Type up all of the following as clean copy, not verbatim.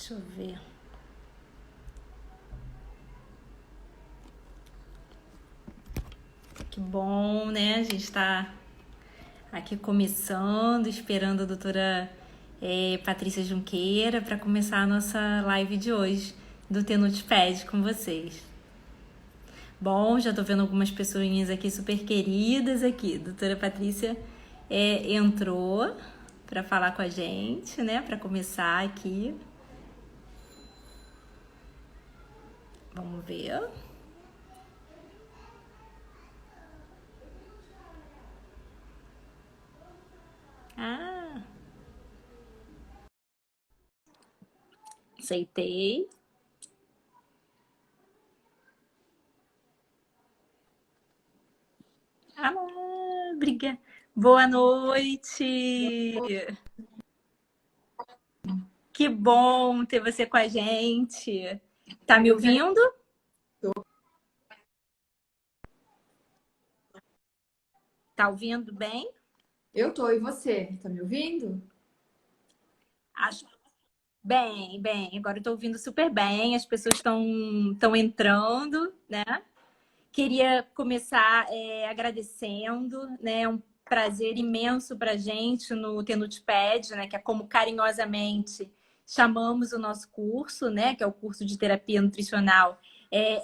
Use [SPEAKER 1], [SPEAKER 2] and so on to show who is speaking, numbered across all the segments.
[SPEAKER 1] Deixa eu ver. Que bom, né? A gente está aqui começando, esperando a doutora Patrícia Junqueira para começar a nossa live de hoje do Tenutiped com vocês. Bom, já estou vendo algumas pessoinhas aqui super queridas aqui. Doutora Patrícia entrou para falar com a gente, né? Para começar aqui. Vamos ver. Ah, aceitei. Ah, obrigada. Boa noite. Que bom ter você com a gente. Tá me ouvindo? Tá ouvindo bem?
[SPEAKER 2] Eu tô, e você? Tá me ouvindo?
[SPEAKER 1] Acho bem, bem. Agora eu tô ouvindo super bem. As pessoas estão entrando, né? Queria começar agradecendo, né? É um prazer imenso para a gente no Tenutiped, né? Que é como carinhosamente chamamos o nosso curso, né? Que é o curso de terapia nutricional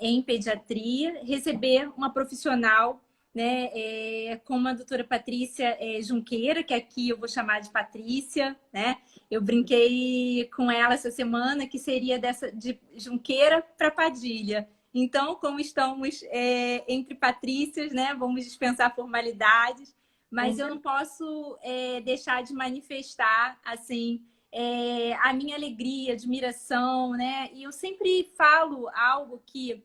[SPEAKER 1] em pediatria, receber uma profissional, né? Como a doutora Patrícia Junqueira, que aqui eu vou chamar de Patrícia, né? Eu brinquei com ela essa semana que seria dessa de Junqueira para Padilha. Então, como estamos entre patrícias, né, vamos dispensar formalidades, mas eu não posso deixar de manifestar assim a minha alegria, admiração, né? E eu sempre falo algo que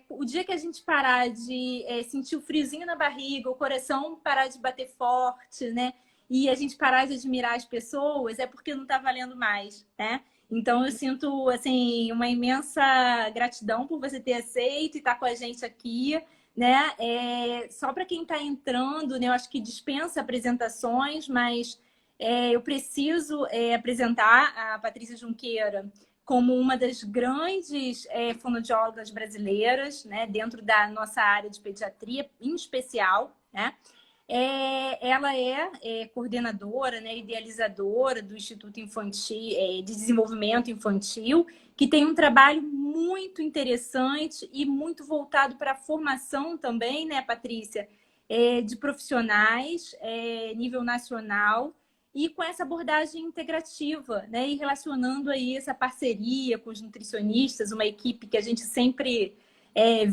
[SPEAKER 1] o dia que a gente parar de sentir o friozinho na barriga, o coração parar de bater forte, né? E a gente parar de admirar as pessoas, é porque não está valendo mais, né? Então, eu sinto, assim, uma imensa gratidão por você ter aceito e estar com a gente aqui, né? Só para quem está entrando, né? Eu acho que dispensa apresentações, mas eu preciso apresentar a Patrícia Junqueira como uma das grandes fonoaudiólogas brasileiras, né? Dentro da nossa área de pediatria, em especial, né? Ela é coordenadora, né, idealizadora do Instituto Infantil, de Desenvolvimento Infantil, que tem um trabalho muito interessante e muito voltado para a formação também, né, Patrícia, de profissionais, nível nacional, e com essa abordagem integrativa, né, e relacionando aí essa parceria com os nutricionistas, uma equipe que a gente sempre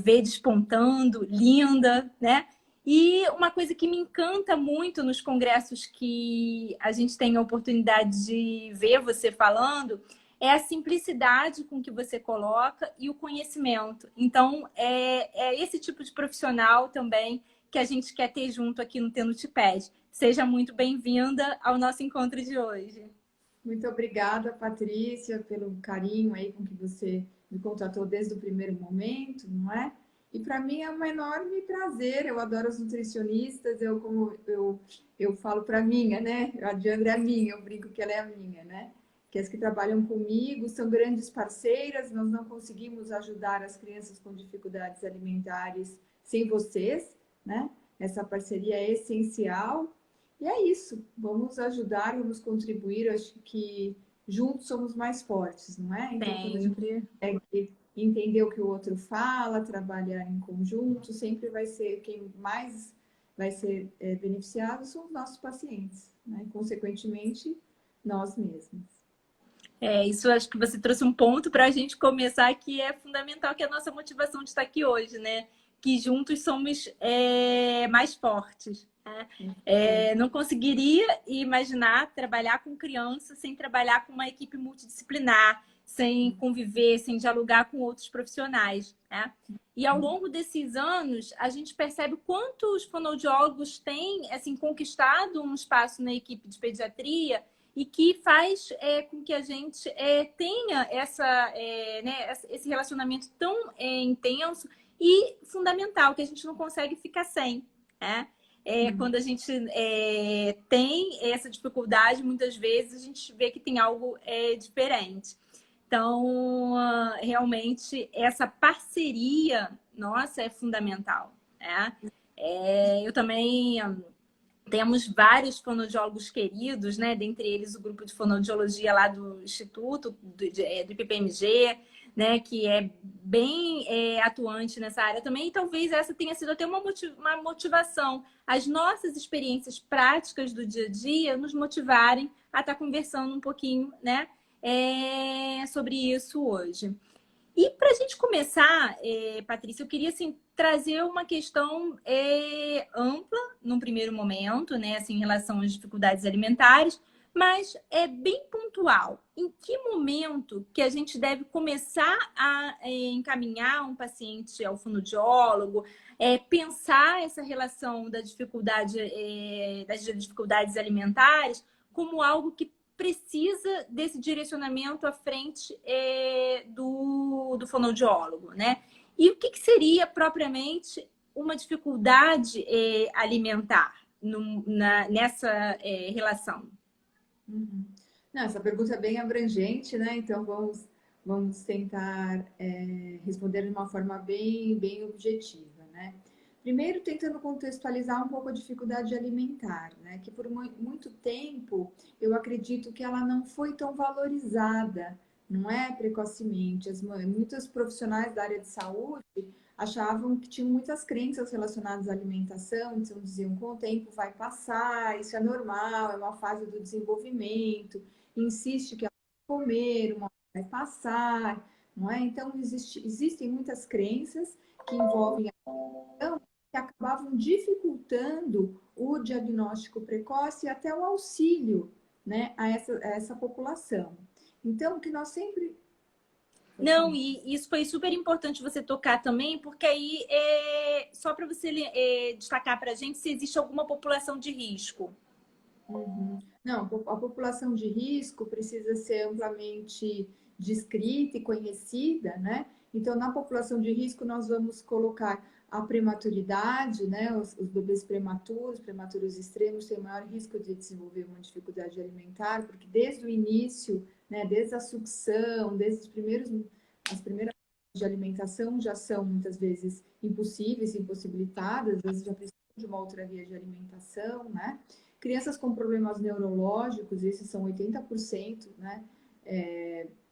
[SPEAKER 1] vê despontando, linda, né? E uma coisa que me encanta muito nos congressos que a gente tem a oportunidade de ver você falando é a simplicidade com que você coloca e o conhecimento. Então, é esse tipo de profissional também que a gente quer ter junto aqui no Tenutiped. Seja muito bem-vinda ao nosso encontro de hoje.
[SPEAKER 2] Muito obrigada, Patrícia, pelo carinho aí com que você me contatou desde o primeiro momento, não é? E para mim é um enorme prazer. Eu adoro os nutricionistas. Eu falo para minha, né? A Diandra é a minha, eu brinco que ela é a minha, né? Que as que trabalham comigo são grandes parceiras. Nós não conseguimos ajudar as crianças com dificuldades alimentares sem vocês, né? Essa parceria é essencial. E é isso, vamos ajudar, vamos contribuir. Eu acho que juntos somos mais fortes, não é? Então, quando a gente
[SPEAKER 1] Sempre.
[SPEAKER 2] consegue entender o que o outro fala, trabalhar em conjunto, sempre vai ser quem mais vai ser beneficiado são os nossos pacientes, né? E, consequentemente, nós mesmos.
[SPEAKER 1] Isso acho que você trouxe um ponto para a gente começar que é fundamental, que é a nossa motivação de estar aqui hoje, né? Que juntos somos mais fortes. Né? Não conseguiria imaginar trabalhar com criança sem trabalhar com uma equipe multidisciplinar, sem conviver, sem dialogar com outros profissionais. Né? E ao longo desses anos, a gente percebe quanto os fonoaudiólogos têm assim, conquistado um espaço na equipe de pediatria e que faz com que a gente tenha né, esse relacionamento tão intenso e fundamental, que a gente não consegue ficar sem. Né? Quando a gente tem essa dificuldade, muitas vezes a gente vê que tem algo diferente. Então, realmente, essa parceria, nossa, é fundamental, né? Eu também temos vários fonoaudiólogos queridos, né? Dentre eles o grupo de fonoaudiologia lá do Instituto, do IPPMG, né? Que é bem atuante nessa área também. E talvez essa tenha sido até uma motivação. As nossas experiências práticas do dia a dia nos motivarem a estar conversando um pouquinho, né? Sobre isso hoje. E para a gente começar, Patrícia, eu queria assim, trazer uma questão ampla num primeiro momento, né, assim, em relação às dificuldades alimentares, mas é bem pontual. Em que momento que a gente deve começar a encaminhar um paciente ao fonoaudiólogo, pensar essa relação da dificuldade, das dificuldades alimentares como algo que precisa desse direcionamento à frente do fonoaudiólogo, né? E o que seria propriamente uma dificuldade alimentar nessa relação?
[SPEAKER 2] Uhum. Não, essa pergunta é bem abrangente, né? Então vamos tentar responder de uma forma bem objetiva, né? Primeiro, tentando contextualizar um pouco a dificuldade alimentar, né? Que por muito tempo eu acredito que ela não foi tão valorizada, não é precocemente. Muitos profissionais da área de saúde achavam que tinham muitas crenças relacionadas à alimentação, então diziam com o tempo vai passar, isso é normal, é uma fase do desenvolvimento, insiste que ela vai comer, uma hora vai passar, não é? Então existem muitas crenças que envolvem a alimentação que acabavam dificultando o diagnóstico precoce e até o auxílio, né, a essa população. Então, o que nós sempre...
[SPEAKER 1] Não, e isso foi super importante você tocar também, porque aí só para você destacar para a gente se existe alguma população de risco.
[SPEAKER 2] Uhum. Não, a população de risco precisa ser amplamente descrita e conhecida, né? Então, na população de risco, nós vamos colocar a prematuridade, né? Os bebês prematuros extremos, têm maior risco de desenvolver uma dificuldade alimentar, porque desde o início, né? Desde a sucção, desde as primeiras de alimentação já são muitas vezes impossíveis, impossibilitadas, às vezes já precisam de uma outra via de alimentação, né? Crianças com problemas neurológicos, esses são 80%, né?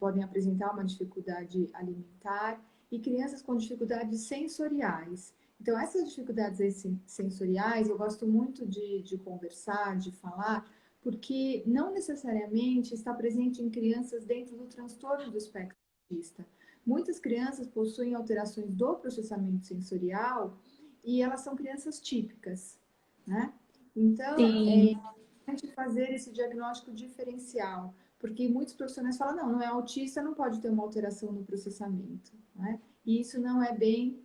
[SPEAKER 2] Podem apresentar uma dificuldade alimentar. E crianças com dificuldades sensoriais. Então, essas dificuldades sensoriais, eu gosto muito de conversar, de falar, porque não necessariamente está presente em crianças dentro do transtorno do espectro autista. Muitas crianças possuem alterações do processamento sensorial e elas são crianças típicas, né? Então, é
[SPEAKER 1] Sim.
[SPEAKER 2] importante fazer esse diagnóstico diferencial, porque muitos profissionais falam, não é autista, não pode ter uma alteração no processamento, né? E isso não é bem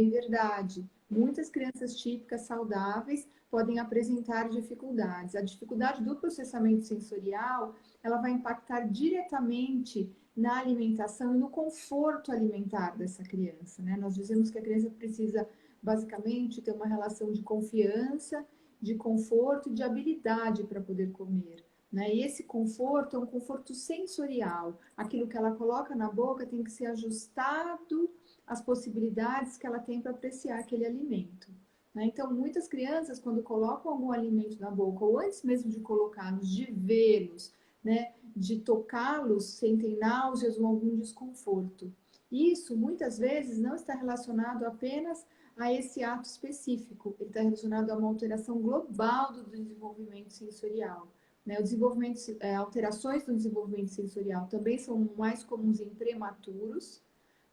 [SPEAKER 2] verdade. Muitas crianças típicas saudáveis podem apresentar dificuldades. A dificuldade do processamento sensorial, ela vai impactar diretamente na alimentação e no conforto alimentar dessa criança, né? Nós dizemos que a criança precisa basicamente ter uma relação de confiança, de conforto e de habilidade para poder comer, né? E esse conforto é um conforto sensorial. Aquilo que ela coloca na boca tem que ser ajustado às possibilidades que ela tem para apreciar aquele alimento, né? Então, muitas crianças, quando colocam algum alimento na boca, ou antes mesmo de colocá-los, de vê-los, né, de tocá-los, sentem náuseas ou algum desconforto. Isso, muitas vezes, não está relacionado apenas a esse ato específico, ele está relacionado a uma alteração global do desenvolvimento sensorial, né? O desenvolvimento, alterações no desenvolvimento sensorial também são mais comuns em prematuros,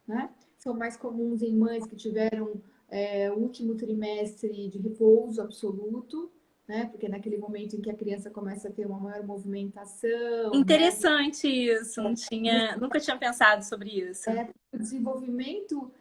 [SPEAKER 2] né? São mais comuns em mães que tiveram o último trimestre de repouso absoluto, né? Porque é naquele momento em que a criança começa a ter uma maior movimentação, né?
[SPEAKER 1] Interessante isso, nunca tinha pensado sobre isso.
[SPEAKER 2] O desenvolvimento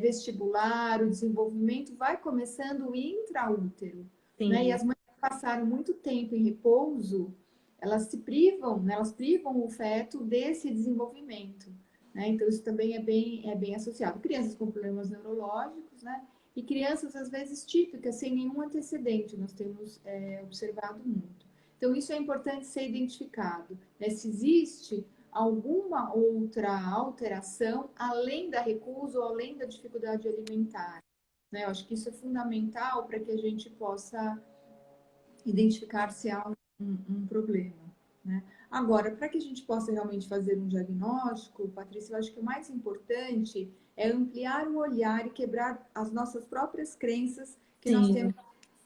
[SPEAKER 2] vestibular, o desenvolvimento vai começando intraútero, né? E
[SPEAKER 1] Sim.
[SPEAKER 2] as mães que passaram muito tempo em repouso, elas se privam, né? Elas privam o feto desse desenvolvimento, né? Então isso também é bem associado. Crianças com problemas neurológicos, né? E crianças às vezes típicas, sem nenhum antecedente, nós temos observado muito. Então isso é importante ser identificado, né? Se existe alguma outra alteração além da recusa ou além da dificuldade alimentar, né? Eu acho que isso é fundamental para que a gente possa identificar se há um problema, né? Agora, para que a gente possa realmente fazer um diagnóstico, Patrícia, eu acho que o mais importante é ampliar o olhar e quebrar as nossas próprias crenças que nós
[SPEAKER 1] Sim.
[SPEAKER 2] temos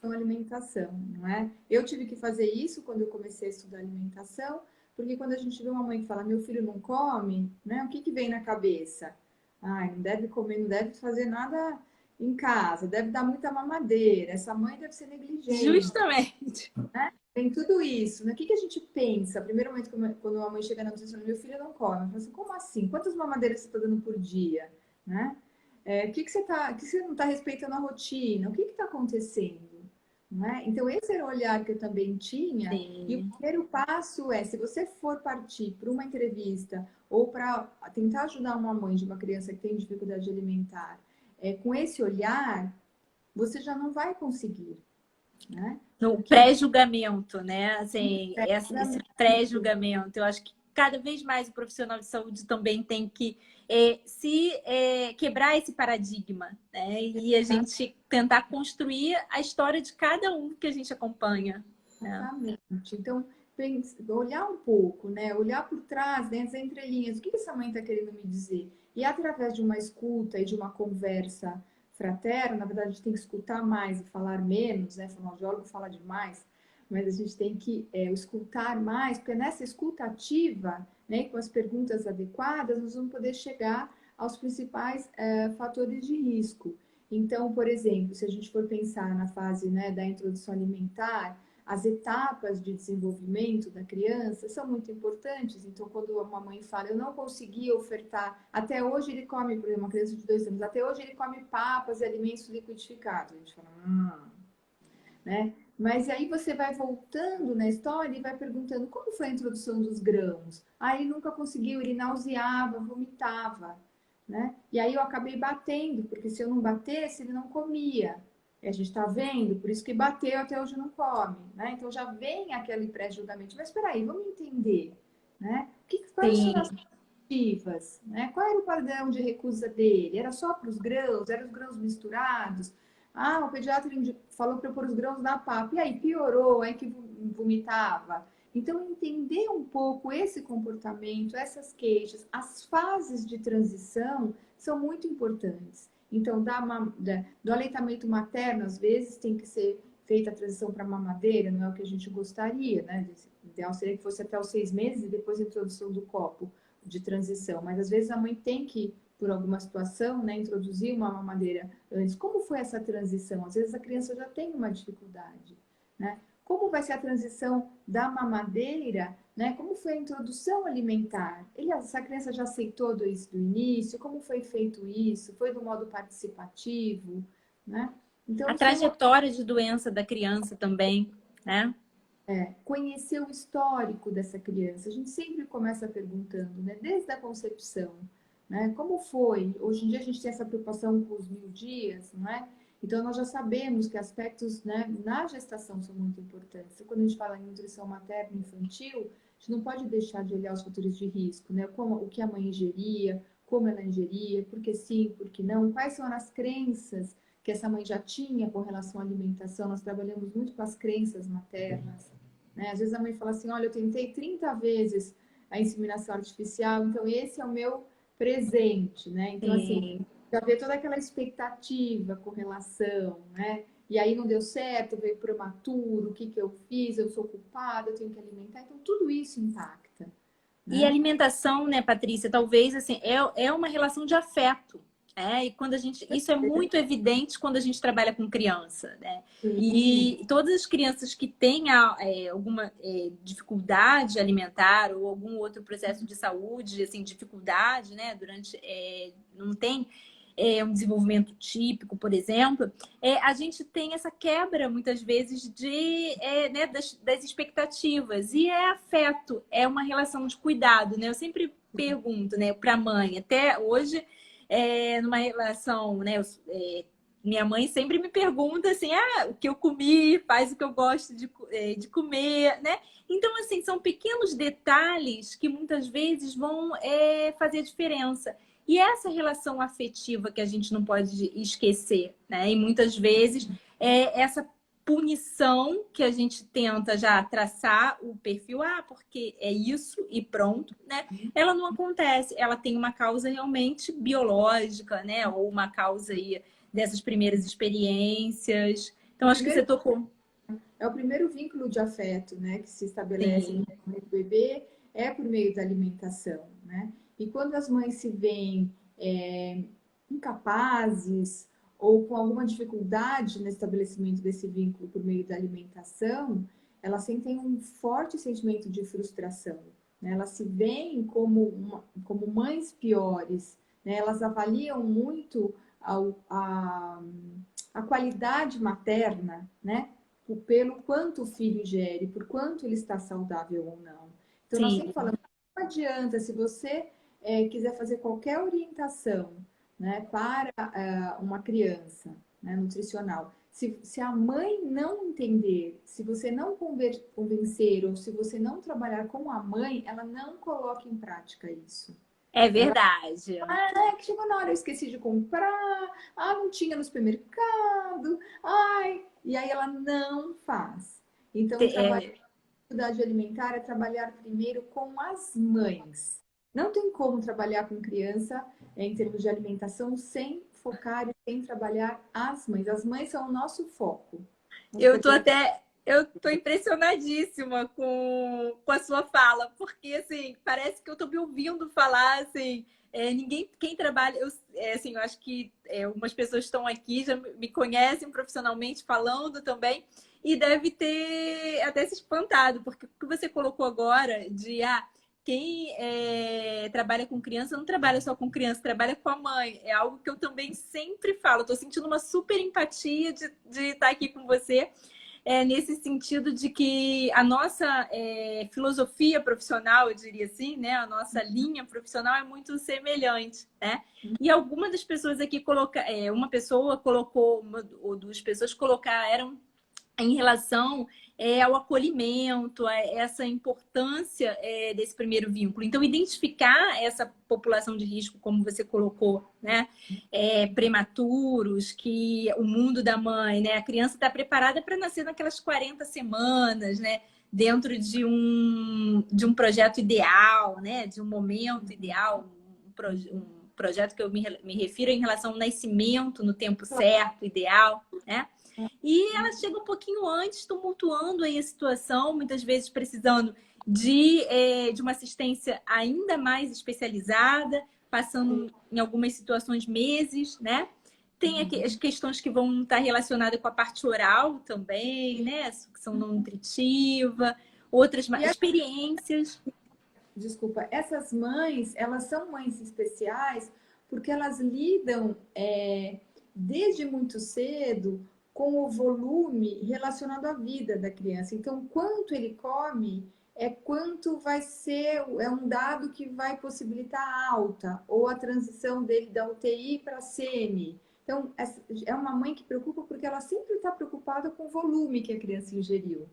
[SPEAKER 2] com alimentação, não é? Eu tive que fazer isso quando eu comecei a estudar alimentação, porque quando a gente vê uma mãe que fala, meu filho não come, né? O que que vem na cabeça? Ai, não deve comer, não deve fazer nada em casa, deve dar muita mamadeira, essa mãe deve ser negligente,
[SPEAKER 1] Justamente.
[SPEAKER 2] né? Tem tudo isso, né? O que que a gente pensa? Primeiro momento, quando a mãe chega na nutricionista, meu filho não come. Eu falo assim, como assim? Quantas mamadeiras você está dando por dia? Né? O que que você que você não está respeitando a rotina? O que está acontecendo? Né? Então, esse era o olhar que eu também tinha. E o
[SPEAKER 1] Sim.
[SPEAKER 2] primeiro passo é, se você for partir para uma entrevista ou para tentar ajudar uma mãe de uma criança que tem dificuldade alimentar, com esse olhar, você já não vai conseguir, né?
[SPEAKER 1] No
[SPEAKER 2] Porque
[SPEAKER 1] pré-julgamento, né? Assim, esse pré-julgamento. Eu acho que cada vez mais o profissional de saúde também tem que quebrar esse paradigma, né? E a gente tentar construir a história de cada um que a gente acompanha, né?
[SPEAKER 2] exatamente. Então, olhar um pouco, né? Olhar por trás, dentro das entrelinhas, o que essa mãe está querendo me dizer? E através de uma escuta e de uma conversa fraterna, na verdade, a gente tem que escutar mais e falar menos, né? O fonoaudiólogo fala demais, mas a gente tem que escutar mais, porque nessa escuta ativa, né, com as perguntas adequadas, nós vamos poder chegar aos principais fatores de risco. Então, por exemplo, se a gente for pensar na fase, né, da introdução alimentar, as etapas de desenvolvimento da criança são muito importantes. Então, quando uma mãe fala, eu não consegui ofertar, até hoje ele come, por exemplo, uma criança de 2 anos, até hoje ele come papas e alimentos liquidificados. A gente fala, né? Mas aí você vai voltando na história e vai perguntando como foi a introdução dos grãos. Aí ele nunca conseguiu, ele nauseava, vomitava, né? E aí eu acabei batendo, porque se eu não batesse, ele não comia. E a gente está vendo, por isso que bateu até hoje não come, né? Então já vem aquele pré-julgamento. Mas espera aí, vamos entender, né? Quais foram as
[SPEAKER 1] Sim.
[SPEAKER 2] expectativas, né? Qual era o padrão de recusa dele? Era só para os grãos? Eram os grãos misturados? Ah, o pediatra falou para eu pôr os grãos na papa. E aí piorou, aí que vomitava. Então, entender um pouco esse comportamento, essas queixas, as fases de transição são muito importantes. Então, do aleitamento materno, às vezes, tem que ser feita a transição para mamadeira, não é o que a gente gostaria, né? O ideal seria que fosse até os 6 meses e depois a introdução do copo de transição. Mas, às vezes, a mãe tem que, por alguma situação, né, introduzir uma mamadeira antes. Como foi essa transição? Às vezes, a criança já tem uma dificuldade, né? Como vai ser a transição da mamadeira, né? Como foi a introdução alimentar? Essa criança já aceitou isso do início? Como foi feito isso? Foi do modo participativo, né?
[SPEAKER 1] A
[SPEAKER 2] Então, são
[SPEAKER 1] trajetória de doença da criança também, né?
[SPEAKER 2] conhecer o histórico dessa criança. A gente sempre começa perguntando, né? Desde a concepção, né? Como foi? Hoje em dia a gente tem essa preocupação com os 1.000 dias, não é? Então nós já sabemos que aspectos, né, na gestação são muito importantes. Quando a gente fala em nutrição materna e infantil, a gente não pode deixar de olhar os fatores de risco, né? Como o que a mãe ingeria, como ela ingeria, por que sim, por que não, quais são as crenças que essa mãe já tinha com relação à alimentação. Nós trabalhamos muito com as crenças maternas, né? Às vezes a mãe fala assim, olha, eu tentei 30 vezes a inseminação artificial, então esse é o meu presente, né? Então, assim,
[SPEAKER 1] Sim.
[SPEAKER 2] já vê toda aquela expectativa com relação, né? E aí não deu certo, veio prematuro, o que que eu fiz? Eu sou culpada, eu tenho que alimentar. Então, tudo isso impacta,
[SPEAKER 1] E
[SPEAKER 2] né?
[SPEAKER 1] alimentação, né, Patrícia, talvez assim, é uma relação de afeto. E quando a gente, isso é muito evidente quando a gente trabalha com criança, né?
[SPEAKER 2] Sim,
[SPEAKER 1] E todas as crianças que têm alguma dificuldade alimentar ou algum outro processo de saúde, assim, dificuldade, né, não tem um desenvolvimento típico, por exemplo, a gente tem essa quebra, muitas vezes, né, das expectativas. E é afeto, é uma relação de cuidado, né? Eu sempre pergunto, né, para a mãe, até hoje, numa relação, né, minha mãe sempre me pergunta assim, o que eu comi, faz o que eu gosto de comer, né? Então, assim, são pequenos detalhes que muitas vezes vão fazer a diferença. E essa relação afetiva que a gente não pode esquecer, né? E muitas vezes essa punição que a gente tenta já traçar o perfil, porque é isso e pronto, né? Ela não acontece, ela tem uma causa realmente biológica, né? Ou uma causa aí dessas primeiras experiências. Então, acho que você tocou.
[SPEAKER 2] É o primeiro vínculo de afeto, né, que se estabelece
[SPEAKER 1] Sim,
[SPEAKER 2] no bebê, é por meio da alimentação, né? E quando as mães se veem incapazes ou com alguma dificuldade no estabelecimento desse vínculo por meio da alimentação, elas sentem um forte sentimento de frustração, né? Elas se veem como mães piores, né? Elas avaliam muito a qualidade materna, né? Pelo quanto o filho ingere, por quanto ele está saudável ou não. Então, nós sempre
[SPEAKER 1] sim.
[SPEAKER 2] falamos, não adianta, se você quiser fazer qualquer orientação, né, para uma criança, né, nutricional, se a mãe não entender, se você não convencer ou se você não trabalhar com a mãe, ela não coloca em prática isso.
[SPEAKER 1] É
[SPEAKER 2] Ela
[SPEAKER 1] verdade.
[SPEAKER 2] que chegou na hora, eu esqueci de comprar, não tinha no supermercado, e aí ela não faz. Então, trabalhar
[SPEAKER 1] É,
[SPEAKER 2] dificuldade alimentar é trabalhar primeiro com as mães. Não tem como trabalhar com criança em termos de alimentação sem focar e sem trabalhar as mães. As mães são o nosso foco.
[SPEAKER 1] eu tô impressionadíssima com a sua fala, porque assim, parece que eu tô me ouvindo falar assim, quem trabalha, assim, eu acho que algumas pessoas estão aqui, já me conhecem profissionalmente falando também, e deve ter até se espantado, porque o que você colocou agora de quem trabalha com criança não trabalha só com criança, trabalha com a mãe. É algo que eu também sempre falo. Estou sentindo uma super empatia de estar aqui com você nesse sentido de que a nossa filosofia profissional, eu diria assim, né? A nossa linha profissional é muito semelhante, né? E algumas das pessoas aqui uma pessoa colocou, ou duas pessoas colocaram em relação ao acolhimento, a essa importância desse primeiro vínculo. Então, identificar essa população de risco, como você colocou, né? Prematuros, que o mundo da mãe, né? A criança está preparada para nascer naquelas 40 semanas, né? Dentro de um projeto ideal, né? De um momento ideal, um projeto que eu me refiro em relação ao nascimento no tempo certo, ideal, né? E ela chega um pouquinho antes, tumultuando aí a situação, muitas vezes precisando de uma assistência ainda mais especializada, passando em algumas situações meses, né? Tem aqui as questões que vão estar relacionadas com a parte oral também, né? Sucção não nutritiva, outras
[SPEAKER 2] E
[SPEAKER 1] experiências.
[SPEAKER 2] desculpa, essas mães, elas são mães especiais porque elas lidam desde muito cedo com o volume relacionado à vida da criança. Então, quanto ele come é quanto vai ser, é um dado que vai possibilitar a alta ou a transição dele da UTI para a CM. Então, é uma mãe que preocupa porque ela sempre está preocupada com o volume que a criança ingeriu,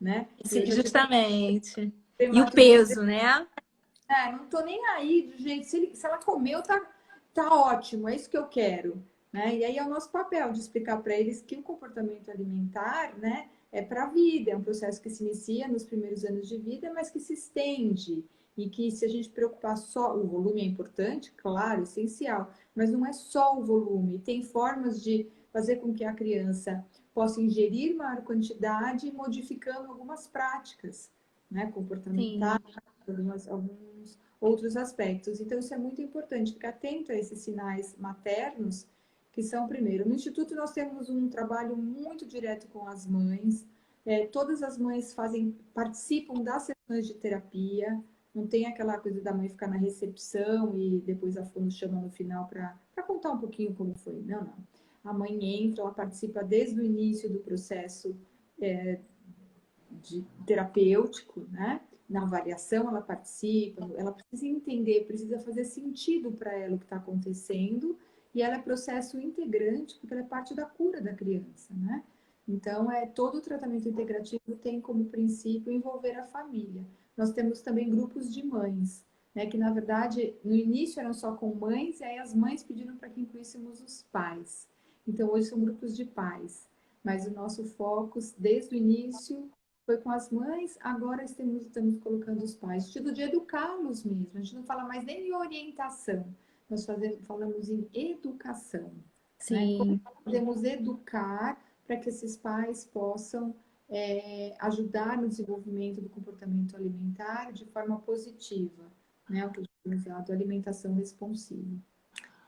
[SPEAKER 2] né?
[SPEAKER 1] Sim,
[SPEAKER 2] Eu já tive
[SPEAKER 1] justamente. E o
[SPEAKER 2] prematuros de
[SPEAKER 1] peso, né?
[SPEAKER 2] não tô nem aí do jeito. Se ela comeu, tá ótimo, é isso que eu quero. Né? E aí é o nosso papel de explicar para eles que o comportamento alimentar, né, é para a vida, é um processo que se inicia nos primeiros anos de vida, mas que se estende. E que se a gente preocupar só, o volume é importante, claro, essencial, mas não é só o volume, tem formas de fazer com que a criança possa ingerir maior quantidade, modificando algumas práticas, né, comportamentais,
[SPEAKER 1] Sim.
[SPEAKER 2] alguns outros aspectos. Então, isso é muito importante, ficar atento a esses sinais maternos, que são, primeiro, no Instituto nós temos um trabalho muito direto com as mães, todas as mães participam das sessões de terapia, não tem aquela coisa da mãe ficar na recepção e depois a fono chama no final para contar um pouquinho como foi. Não, não. A mãe entra, ela participa desde o início do processo de terapêutico, né? Na avaliação ela participa, ela precisa entender, precisa fazer sentido para ela o que está acontecendo e ela é processo integrante, porque ela é parte da cura da criança, né? Então, todo o tratamento integrativo tem como princípio envolver a família. Nós temos também grupos de mães, né? Que, na verdade, no início eram só com mães, e aí as mães pediram para que incluíssemos os pais. Então, hoje são grupos de pais. Mas o nosso foco, desde o início, foi com as mães, agora estamos colocando os pais. Estilo de educá-los mesmo. A gente não fala mais nem em orientação, nós falamos em educação. Né? Como
[SPEAKER 1] Sim.
[SPEAKER 2] podemos educar para que esses pais possam ajudar no desenvolvimento do comportamento alimentar de forma positiva, né? O que é usado, alimentação responsiva.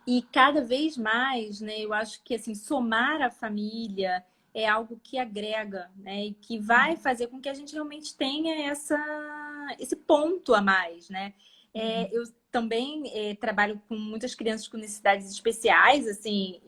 [SPEAKER 1] E cada vez mais, né, eu acho que assim, somar a família é algo que agrega, né, e que vai fazer com que a gente realmente tenha esse ponto a mais, né? Eu também trabalho com muitas crianças com necessidades especiais, assim,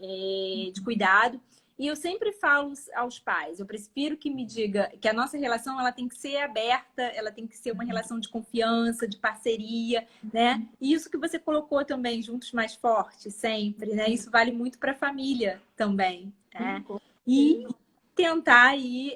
[SPEAKER 1] de cuidado. E eu sempre falo aos pais, eu prefiro que me diga que a nossa relação ela tem que ser aberta, ela tem que ser uma relação de confiança, de parceria, né? E isso que você colocou também, juntos mais fortes, sempre, né? Isso vale muito para a família também, né? E tentar aí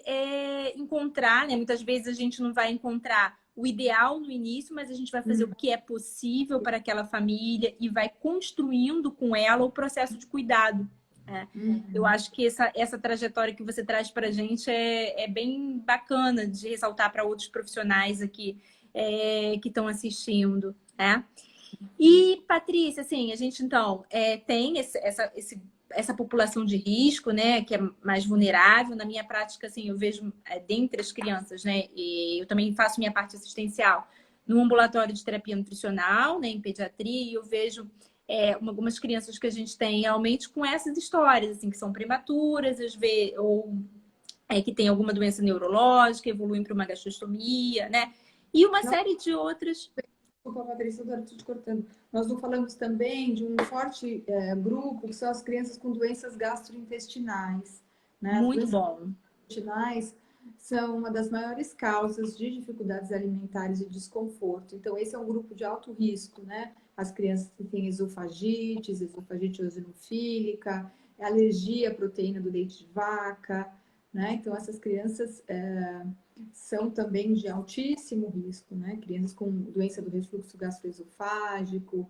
[SPEAKER 1] encontrar, né? Muitas vezes a gente não vai encontrar o ideal no início, mas a gente vai fazer o que é possível para aquela família e vai construindo com ela o processo de cuidado. Né? Eu acho que essa trajetória que você traz para a gente é bem bacana de ressaltar para outros profissionais aqui que estão assistindo. Né? E, Patrícia, assim, a gente então tem essa população de risco, né, que é mais vulnerável. Na minha prática, assim, eu vejo dentre as crianças, né, e eu também faço minha parte assistencial no ambulatório de terapia nutricional, né, em pediatria, e eu vejo algumas crianças que a gente tem realmente com essas histórias, assim, que são prematuras, às vezes, ou que tem alguma doença neurológica, evoluem para uma gastrostomia, né, e uma série de outras.
[SPEAKER 2] Desculpa, Patrícia, agora estou te cortando. Nós não falamos também de um forte grupo, que são as crianças com doenças gastrointestinais. Né? As
[SPEAKER 1] Muito
[SPEAKER 2] doenças
[SPEAKER 1] bom.
[SPEAKER 2] intestinais são uma das maiores causas de dificuldades alimentares e desconforto. Então, esse é um grupo de alto risco, né? As crianças que têm esofagite eosinofílica, alergia à proteína do leite de vaca, né? Então, essas crianças são também de altíssimo risco, né? Crianças com doença do refluxo gastroesofágico,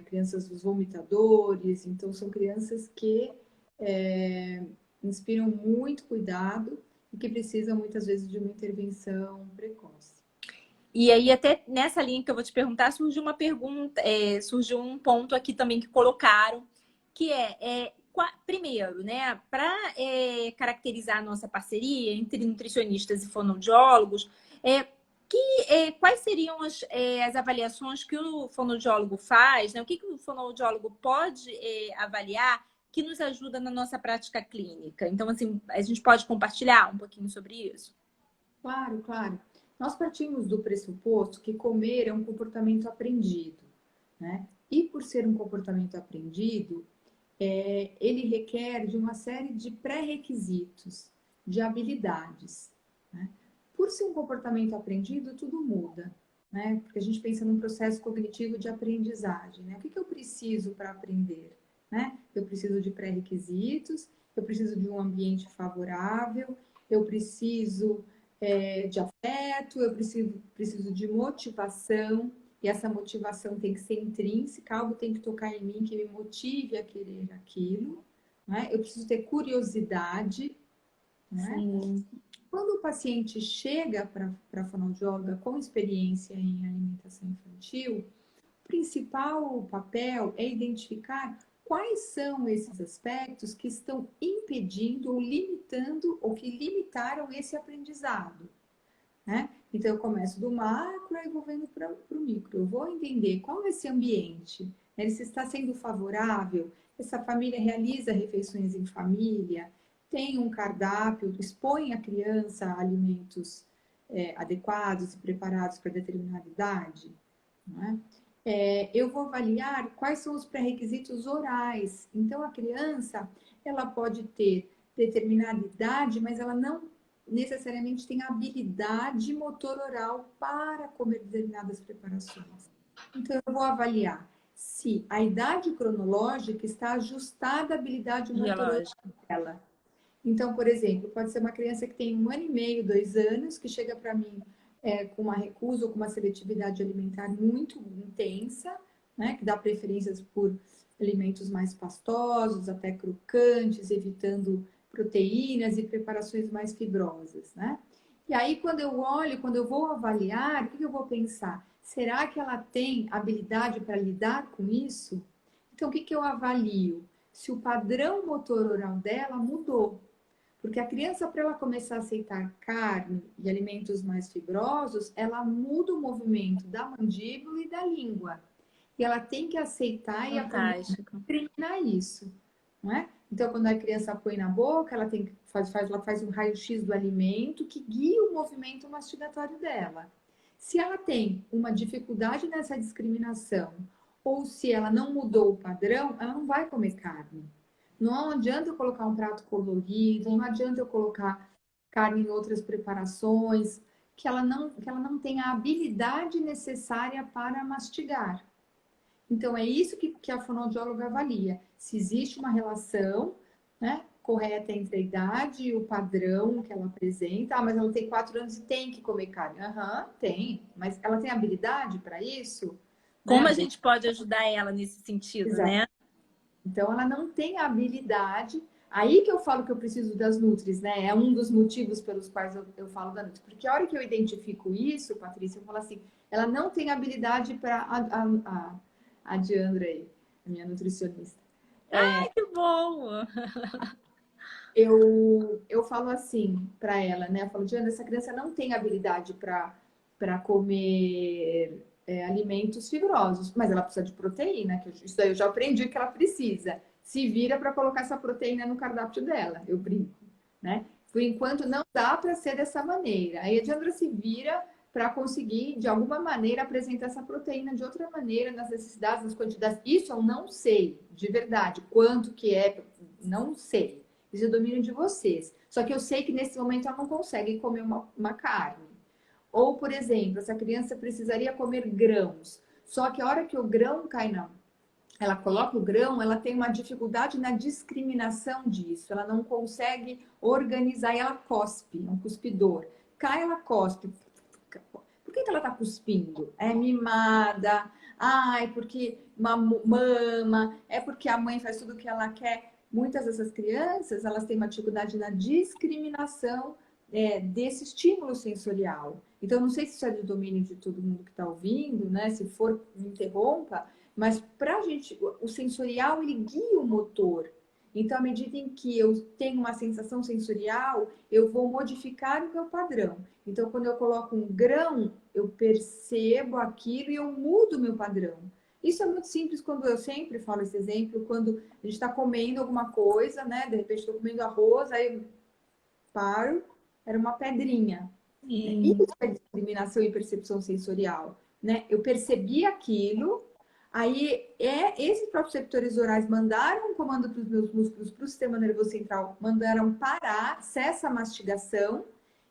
[SPEAKER 2] crianças dos vomitadores. Então, são crianças que inspiram muito cuidado e que precisam muitas vezes de uma intervenção precoce.
[SPEAKER 1] E aí, até nessa linha que eu vou te perguntar, surgiu uma pergunta, surgiu um ponto aqui também que colocaram, que primeiro, né, para caracterizar a nossa parceria entre nutricionistas e fonoaudiólogos, quais seriam as avaliações que o fonoaudiólogo faz, né? O que o fonoaudiólogo pode avaliar que nos ajuda na nossa prática clínica? Então, assim, a gente pode compartilhar um pouquinho sobre isso?
[SPEAKER 2] Claro, claro. Nós partimos do pressuposto que comer é um comportamento aprendido, né? E por ser um comportamento aprendido, ele requer de uma série de pré-requisitos, de habilidades. Né? Por ser um comportamento aprendido, tudo muda, né? Porque a gente pensa num processo cognitivo de aprendizagem. Né? O que eu preciso para aprender? Né? Eu preciso de pré-requisitos, eu preciso de um ambiente favorável, eu preciso de afeto, eu preciso de motivação, e essa motivação tem que ser intrínseca, algo tem que tocar em mim que me motive a querer aquilo. Né? Eu preciso ter curiosidade. Né?
[SPEAKER 1] Sim.
[SPEAKER 2] Quando o paciente chega para a fonoaudióloga com experiência em alimentação infantil, o principal papel é identificar quais são esses aspectos que estão impedindo ou limitando ou que limitaram esse aprendizado. Né? Então, eu começo do macro e vou vendo para o micro. Eu vou entender qual é esse ambiente. Né? Ele está sendo favorável? Essa família realiza refeições em família? Tem um cardápio? Expõe a criança a alimentos adequados e preparados para determinada idade? Né? Eu vou avaliar quais são os pré-requisitos orais. Então, a criança, ela pode ter determinada idade, mas ela não necessariamente tem habilidade motor oral para comer determinadas preparações. Então, eu vou avaliar se a idade cronológica está ajustada à habilidade motora
[SPEAKER 1] Biológico.
[SPEAKER 2] dela. Então, por exemplo, pode ser uma criança que tem 1 ano e meio, 2 anos, que chega para mim com uma recusa ou com uma seletividade alimentar muito intensa, né? Que dá preferências por alimentos mais pastosos, até crocantes, evitando proteínas e preparações mais fibrosas, né? E aí, quando eu olho, quando eu vou avaliar, o que eu vou pensar? Será que ela tem habilidade para lidar com isso? Então, o que eu avalio? Se o padrão motor oral dela mudou. Porque a criança, para ela começar a aceitar carne e alimentos mais fibrosos, ela muda o movimento da mandíbula e da língua. E ela tem que aceitar e aprender
[SPEAKER 1] Fantástico.
[SPEAKER 2] a treinar isso, não é? Então, quando a criança põe na boca, ela faz um raio-x do alimento que guia o movimento mastigatório dela. Se ela tem uma dificuldade nessa discriminação, ou se ela não mudou o padrão, ela não vai comer carne. Não adianta eu colocar um prato colorido, não adianta eu colocar carne em outras preparações, que ela não tenha a habilidade necessária para mastigar. Então, é isso que a fonoaudióloga avalia. Se existe uma relação, né, correta entre a idade e o padrão que ela apresenta. Ah, mas ela tem 4 anos e tem que comer carne. Aham, tem. Mas ela tem habilidade para isso?
[SPEAKER 1] Como a
[SPEAKER 2] Né?
[SPEAKER 1] gente pode ajudar ela nesse sentido,
[SPEAKER 2] Exato.
[SPEAKER 1] né?
[SPEAKER 2] Então, ela não tem a habilidade. Aí que eu falo que eu preciso das Nutris, né? É um dos motivos pelos quais eu falo da Nutri. Porque a hora que eu identifico isso, Patrícia, eu falo assim, ela não tem habilidade para a Diandra aí, a minha nutricionista.
[SPEAKER 1] Ai, que bom!
[SPEAKER 2] Eu falo assim para ela, né? Eu falo, Diana, essa criança não tem habilidade para comer alimentos fibrosos, mas ela precisa de proteína, isso daí eu já aprendi que ela precisa. Se vira para colocar essa proteína no cardápio dela, eu brinco, né? Por enquanto não dá para ser dessa maneira. Aí a Diandra se vira para conseguir, de alguma maneira, apresentar essa proteína de outra maneira, nas necessidades, nas quantidades. Isso eu não sei, de verdade, quanto que é, não sei. Isso é domínio de vocês. Só que eu sei que nesse momento ela não consegue comer uma carne. Ou, por exemplo, essa criança precisaria comer grãos. Só que a hora que o grão cai na. Ela coloca o grão, ela tem uma dificuldade na discriminação disso. Ela não consegue organizar e ela cospe, é um cuspidor. Cai, ela cospe. Por que ela tá cuspindo? É mimada. Ai, porque mama. É porque a mãe faz tudo o que ela quer. Muitas dessas crianças, elas têm uma dificuldade na discriminação desse estímulo sensorial. Então, não sei se isso é do domínio de todo mundo que está ouvindo, né? Se for, me interrompa, mas para a gente, o sensorial, ele guia o motor. Então, à medida em que eu tenho uma sensação sensorial, eu vou modificar o meu padrão. Então, quando eu coloco um grão, eu percebo aquilo e eu mudo o meu padrão. Isso é muito simples quando eu sempre falo esse exemplo, quando a gente está comendo alguma coisa, né? De repente estou comendo arroz, aí eu paro, era uma pedrinha. Né? Isso é discriminação e percepção sensorial. Né? Eu percebi aquilo, aí esses proprioceptores orais mandaram um comando para os meus músculos, para o sistema nervoso central, mandaram parar, cessa a mastigação,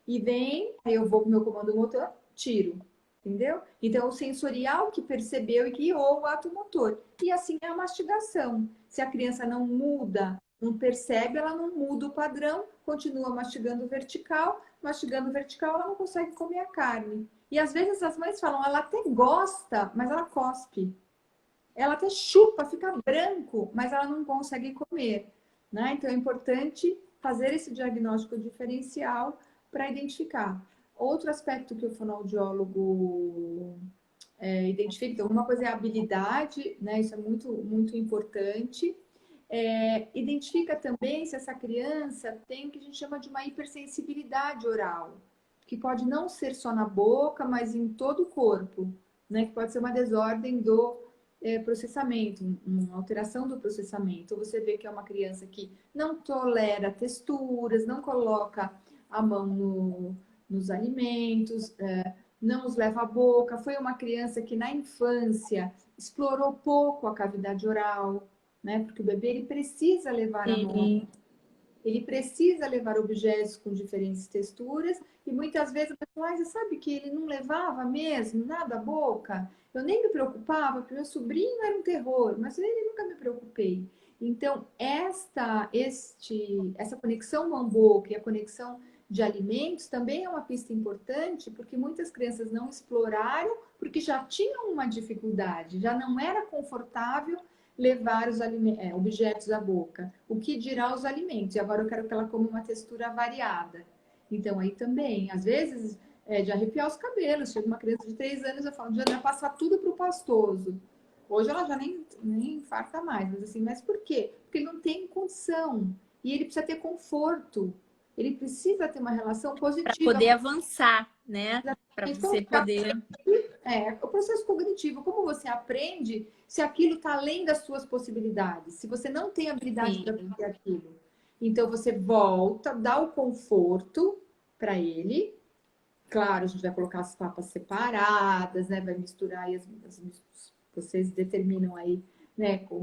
[SPEAKER 2] e vem, aí eu vou para o meu comando motor, tiro. Entendeu? Então, o sensorial que percebeu e guiou o ato motor. E assim é a mastigação. Se a criança não muda, não percebe, ela não muda o padrão, continua mastigando vertical, ela não consegue comer a carne. E às vezes as mães falam, ela até gosta, mas ela cospe. Ela até chupa, fica branco, mas ela não consegue comer. Né? Então é importante fazer esse diagnóstico diferencial para identificar. Outro aspecto que o fonoaudiólogo identifica, então, uma coisa é a habilidade, né? Isso é muito, muito importante. Identifica também se essa criança tem o que a gente chama de uma hipersensibilidade oral, que pode não ser só na boca, mas em todo o corpo, né? Que pode ser uma desordem do processamento, uma alteração do processamento. Você vê que é uma criança que não tolera texturas, não coloca a mão nos alimentos, não os leva à boca. Foi uma criança que na infância explorou pouco a cavidade oral, né? Porque o bebê ele precisa levar a mão.
[SPEAKER 1] Sim.
[SPEAKER 2] Ele precisa levar objetos com diferentes texturas e muitas vezes a pessoa, você sabe que ele não levava mesmo nada à boca? Eu nem me preocupava, porque meu sobrinho era um terror, mas ele nunca me preocupei. Então, essa conexão mão-boca e a conexão de alimentos também é uma pista importante, porque muitas crianças não exploraram, porque já tinham uma dificuldade, já não era confortável levar os objetos à boca. O que dirá os alimentos? E agora eu quero que ela coma uma textura variada. Então, aí também, às vezes, de arrepiar os cabelos. Chega uma criança de 3 anos, eu falo, já passar tudo para o pastoso. Hoje ela já nem infarta mais, mas assim, mas por quê? Porque ele não tem condição. E ele precisa ter conforto. Ele precisa ter uma relação
[SPEAKER 1] Para
[SPEAKER 2] positiva.
[SPEAKER 1] poder avançar, né? Para
[SPEAKER 2] Então,
[SPEAKER 1] você poder...
[SPEAKER 2] o processo cognitivo, como você aprende se aquilo está além das suas possibilidades, se você não tem habilidade para aprender aquilo. Então, você volta, dá o conforto para ele. Claro, a gente vai colocar as papas separadas, né? Vai misturar e vocês determinam aí, né, a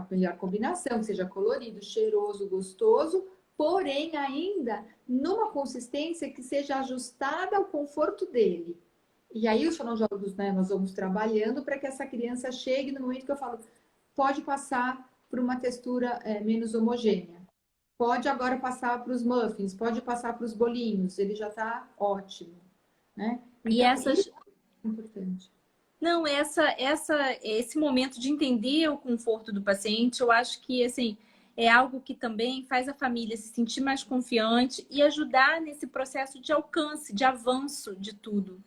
[SPEAKER 2] melhor combinação, que seja colorido, cheiroso, gostoso, porém ainda numa consistência que seja ajustada ao conforto dele. E aí os fonoaudiólogos, né, nós vamos trabalhando para que essa criança chegue no momento que eu falo, pode passar por uma textura menos homogênea. Pode agora passar para os muffins, pode passar para os bolinhos, ele já está ótimo, né?
[SPEAKER 1] E
[SPEAKER 2] Então,
[SPEAKER 1] essas...
[SPEAKER 2] isso é importante.
[SPEAKER 1] Não, esse momento de entender o conforto do paciente, eu acho que assim, é algo que também faz a família se sentir mais confiante e ajudar nesse processo de alcance, de avanço de tudo.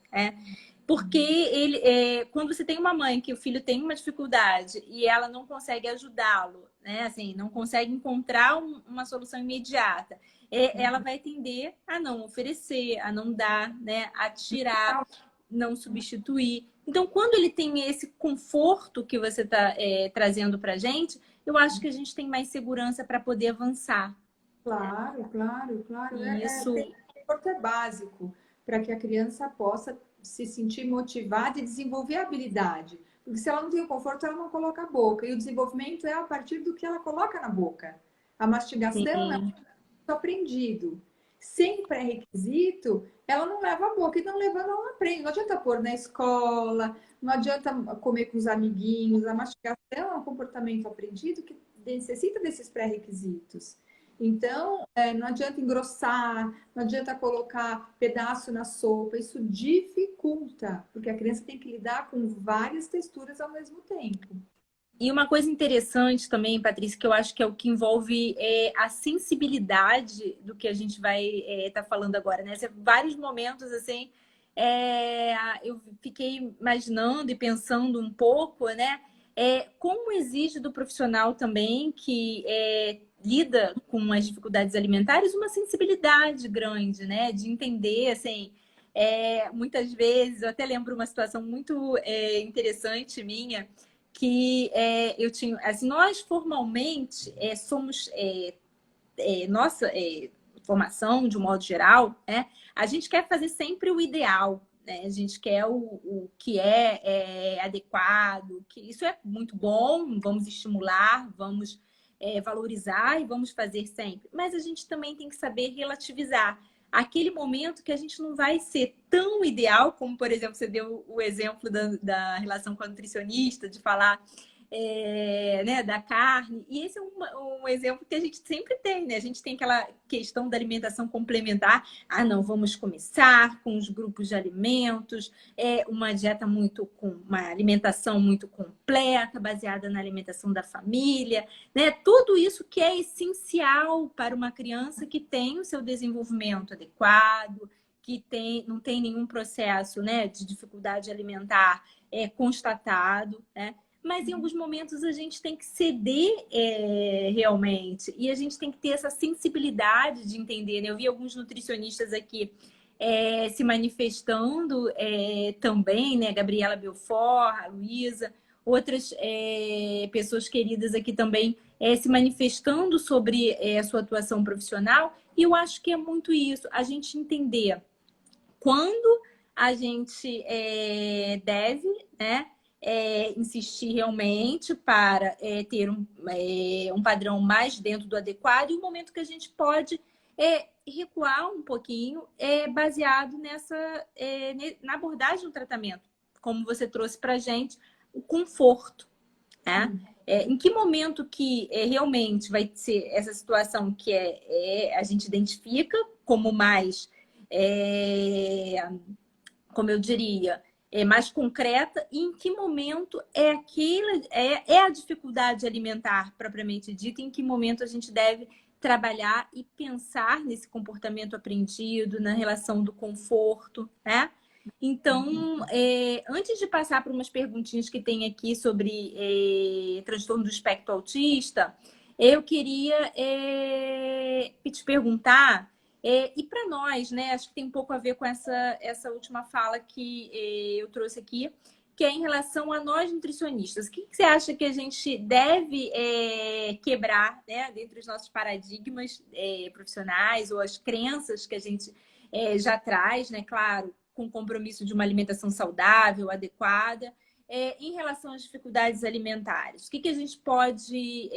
[SPEAKER 1] Porque quando você tem uma mãe que o filho tem uma dificuldade e ela não consegue ajudá-lo, né? Assim, não consegue encontrar uma solução imediata, ela vai tender a não oferecer, a não dar, né? A tirar, não substituir. Então, quando ele tem esse conforto que você está trazendo para a gente, eu acho que a gente tem mais segurança para poder avançar.
[SPEAKER 2] Claro, claro, claro.
[SPEAKER 1] E isso...
[SPEAKER 2] Conforto é básico para que a criança possa se sentir motivada e desenvolver a habilidade. Porque se ela não tem o conforto, ela não coloca a boca. E o desenvolvimento é a partir do que ela coloca na boca. A mastigação é um aprendido. Sem pré-requisito, ela não leva a boca. E não levando, ela não aprende. Não adianta pôr na escola, não adianta comer com os amiguinhos. A mastigação é um comportamento aprendido que necessita desses pré-requisitos. Então, não adianta engrossar, não adianta colocar pedaço na sopa, isso dificulta, porque a criança tem que lidar com várias texturas ao mesmo tempo.
[SPEAKER 1] E uma coisa interessante também, Patrícia, que eu acho que é o que envolve a sensibilidade do que a gente vai estar falando agora, né? Vários momentos, assim, eu fiquei imaginando e pensando um pouco, né? Como exige do profissional também que lida com as dificuldades alimentares uma sensibilidade grande, né? De entender, assim, muitas vezes, eu até lembro uma situação muito interessante minha, que eu tinha, assim, nós formalmente somos, nossa formação, de um modo geral, a gente quer fazer sempre o ideal, né? A gente quer o que é adequado, que isso é muito bom, vamos estimular, vamos valorizar e vamos fazer sempre. Mas a gente também tem que saber relativizar aquele momento que a gente não vai ser tão ideal, como, por exemplo, você deu o exemplo da relação com a nutricionista, de falar né, da carne. E esse é um exemplo que a gente sempre tem, né? A gente tem aquela questão da alimentação complementar. Ah, não, vamos começar com os grupos de alimentos, uma dieta uma alimentação muito completa, baseada na alimentação da família, né? Tudo isso que é essencial para uma criança que tem o seu desenvolvimento adequado, que não tem nenhum processo, né, de dificuldade alimentar constatado, né? Mas em alguns momentos a gente tem que ceder realmente. E a gente tem que ter essa sensibilidade de entender, né? Eu vi alguns nutricionistas aqui se manifestando também, né? Gabriela Belfort, a Luísa, outras pessoas queridas aqui também se manifestando sobre a sua atuação profissional. E eu acho que é muito isso, a gente entender quando a gente deve, né? insistir realmente para ter um padrão mais dentro do adequado e o momento que a gente pode recuar um pouquinho baseado na abordagem do tratamento, como você trouxe para a gente, o conforto, né? Em que momento que realmente vai ser essa situação que a gente identifica como mais, como eu diria, mais concreta, e em que momento a dificuldade alimentar propriamente dita, em que momento a gente deve trabalhar e pensar nesse comportamento aprendido, na relação do conforto, né? Então, antes de passar para umas perguntinhas que tem aqui sobre transtorno do espectro autista, eu queria te perguntar, e para nós, né, acho que tem um pouco a ver com essa última fala que eu trouxe aqui, que é em relação a nós nutricionistas. O que você acha que a gente deve quebrar, né, dentre os nossos paradigmas profissionais ou as crenças que a gente já traz, né, claro, com compromisso de uma alimentação saudável, adequada, em relação às dificuldades alimentares? O que a gente pode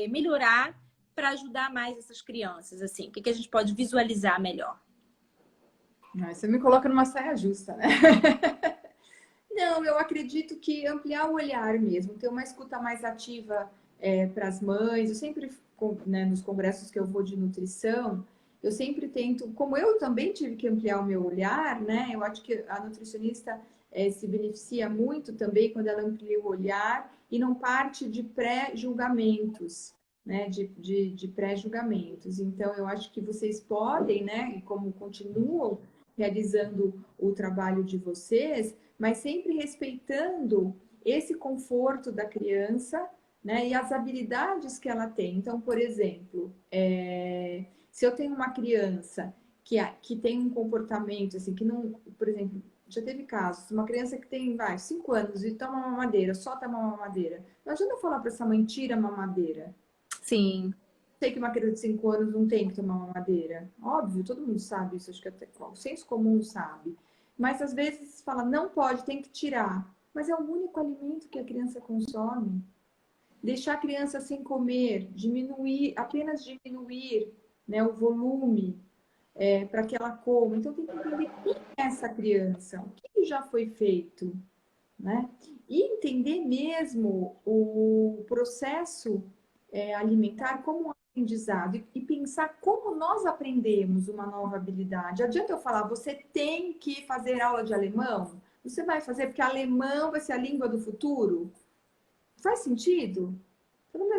[SPEAKER 1] melhorar para ajudar mais essas crianças? Assim, o que a gente pode visualizar melhor?
[SPEAKER 2] Você me coloca numa saia justa, né? Não, eu acredito que ampliar o olhar mesmo, ter uma escuta mais ativa para as mães. Eu sempre, né, nos congressos que eu vou de nutrição, eu sempre tento, como eu também tive que ampliar o meu olhar, né? Eu acho que a nutricionista se beneficia muito também quando ela amplia o olhar e não parte de pré-julgamentos, né? De pré-julgamentos. Então, eu acho que vocês podem, né? E como continuam realizando o trabalho de vocês, mas sempre respeitando esse conforto da criança, né, e as habilidades que ela tem. Então, por exemplo, se eu tenho uma criança que tem um comportamento assim, que não, por exemplo, já teve casos, uma criança que tem 5 anos e toma mamadeira, só toma mamadeira. Não adianta eu falar para essa mãe, tira a mamadeira.
[SPEAKER 1] Sim.
[SPEAKER 2] Sei que uma criança de 5 anos não tem que tomar mamadeira. Óbvio, todo mundo sabe isso, acho que até o senso comum sabe. Mas às vezes fala, não pode, tem que tirar. Mas é o único alimento que a criança consome. Deixar a criança sem comer, diminuir, apenas diminuir, né, o volume para que ela coma. Então tem que entender quem é essa criança, o que já foi feito, né? E entender mesmo o processo alimentar como um aprendizado e pensar como nós aprendemos uma nova habilidade. Adianta eu falar, você tem que fazer aula de alemão? Você vai fazer porque alemão vai ser a língua do futuro? Faz sentido?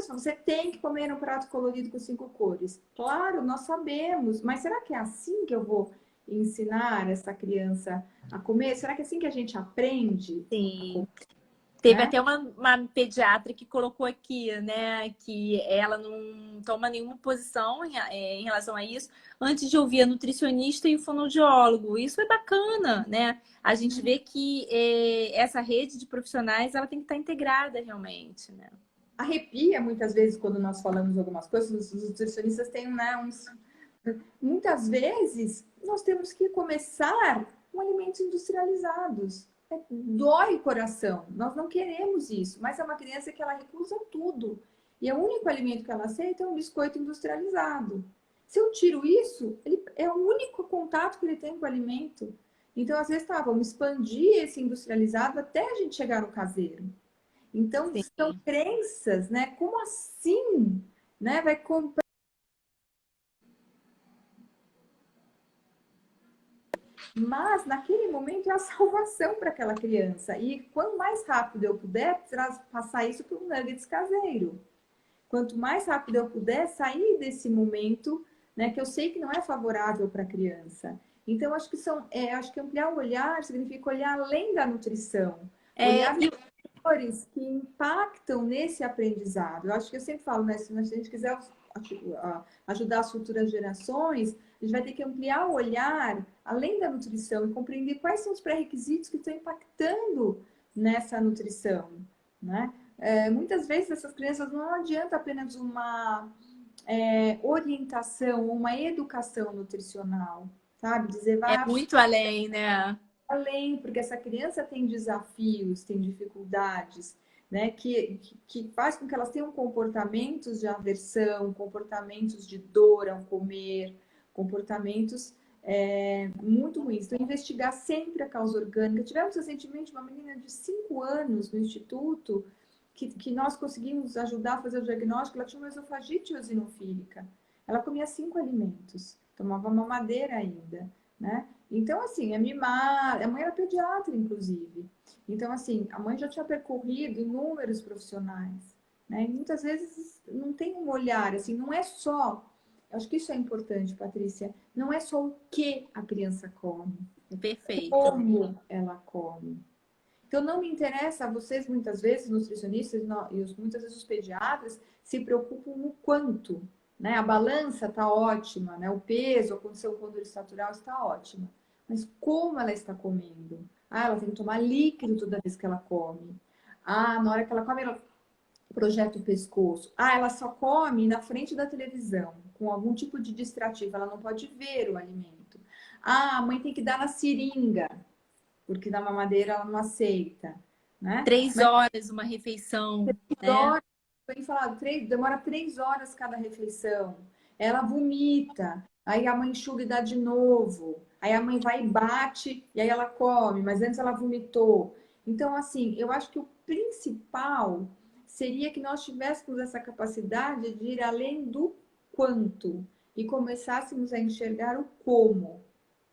[SPEAKER 2] Você tem que comer um prato colorido com 5 cores. Claro, nós sabemos, mas será que é assim que eu vou ensinar essa criança a comer? Será que é assim que a gente aprende a
[SPEAKER 1] Sim.
[SPEAKER 2] comer,
[SPEAKER 1] Teve
[SPEAKER 2] né?
[SPEAKER 1] até uma pediatra que colocou aqui, né, que ela não toma nenhuma posição em relação a isso antes de ouvir a nutricionista e o fonoaudiólogo. Isso é bacana, né? A gente vê que essa rede de profissionais ela tem que estar integrada realmente, né?
[SPEAKER 2] Arrepia muitas vezes quando nós falamos algumas coisas, os nutricionistas têm, né, muitas vezes nós temos que começar com alimentos industrializados. Dói o coração, nós não queremos isso, mas é uma criança que ela recusa tudo. E o único alimento que ela aceita é um biscoito industrializado. Se eu tiro isso, ele é o único contato que ele tem com o alimento. Então, às vezes, vamos expandir esse industrializado até a gente chegar no caseiro. Então, são
[SPEAKER 1] Sim.
[SPEAKER 2] crenças, né? Como assim, né? Vai comprar. Mas, naquele momento, é a salvação para aquela criança. E quanto mais rápido eu puder, passar isso para um nuggets caseiro. Quanto mais rápido eu puder sair desse momento, né? Que eu sei que não é favorável para a criança. Então, acho que ampliar o olhar significa olhar além da nutrição. Olhar
[SPEAKER 1] E
[SPEAKER 2] fatores que impactam nesse aprendizado. Eu acho que eu sempre falo, né? Se a gente quiser ajudar as futuras gerações, a gente vai ter que ampliar o olhar além da nutrição e compreender quais são os pré-requisitos que estão impactando nessa nutrição, né? Muitas vezes essas crianças não adianta apenas uma orientação, uma educação nutricional, sabe? Dizer,
[SPEAKER 1] é
[SPEAKER 2] vai
[SPEAKER 1] muito além, né?
[SPEAKER 2] além, porque essa criança tem desafios, tem dificuldades, né, que faz com que elas tenham comportamentos de aversão, comportamentos de dor ao comer, comportamentos muito ruins. Então, investigar sempre a causa orgânica. Tivemos recentemente uma menina de 5 anos no instituto que nós conseguimos ajudar a fazer o diagnóstico. Ela tinha uma esofagite eosinofílica. Ela comia 5 alimentos, tomava mamadeira ainda, né? Então, assim, é mimada. A mãe era pediatra, inclusive. Então, assim, a mãe já tinha percorrido inúmeros profissionais, né? E muitas vezes não tem um olhar, assim, não é só. Acho que isso é importante, Patrícia. Não é só o que a criança come,
[SPEAKER 1] Perfeito.
[SPEAKER 2] como ela come. Então, não me interessa, vocês muitas vezes, nutricionistas muitas vezes os pediatras, se preocupam no quanto, né? A balança está ótima, né? O peso, a condição condroestatural está ótima. Mas como ela está comendo? Ah, ela tem que tomar líquido toda vez que ela come. Ah, na hora que ela come, ela projeta o pescoço. Ah, ela só come na frente da televisão, com algum tipo de distrativo, ela não pode ver o alimento. Ah, a mãe tem que dar na seringa, porque na mamadeira ela não aceita, né?
[SPEAKER 1] 3 horas uma refeição, né?
[SPEAKER 2] Horas, bem falado, demora 3 horas cada refeição. Ela vomita, aí a mãe enxuga e dá de novo. Aí a mãe vai e bate, e aí ela come, mas antes ela vomitou. Então, assim, eu acho que o principal seria que nós tivéssemos essa capacidade de ir além do quanto e começássemos a enxergar o como.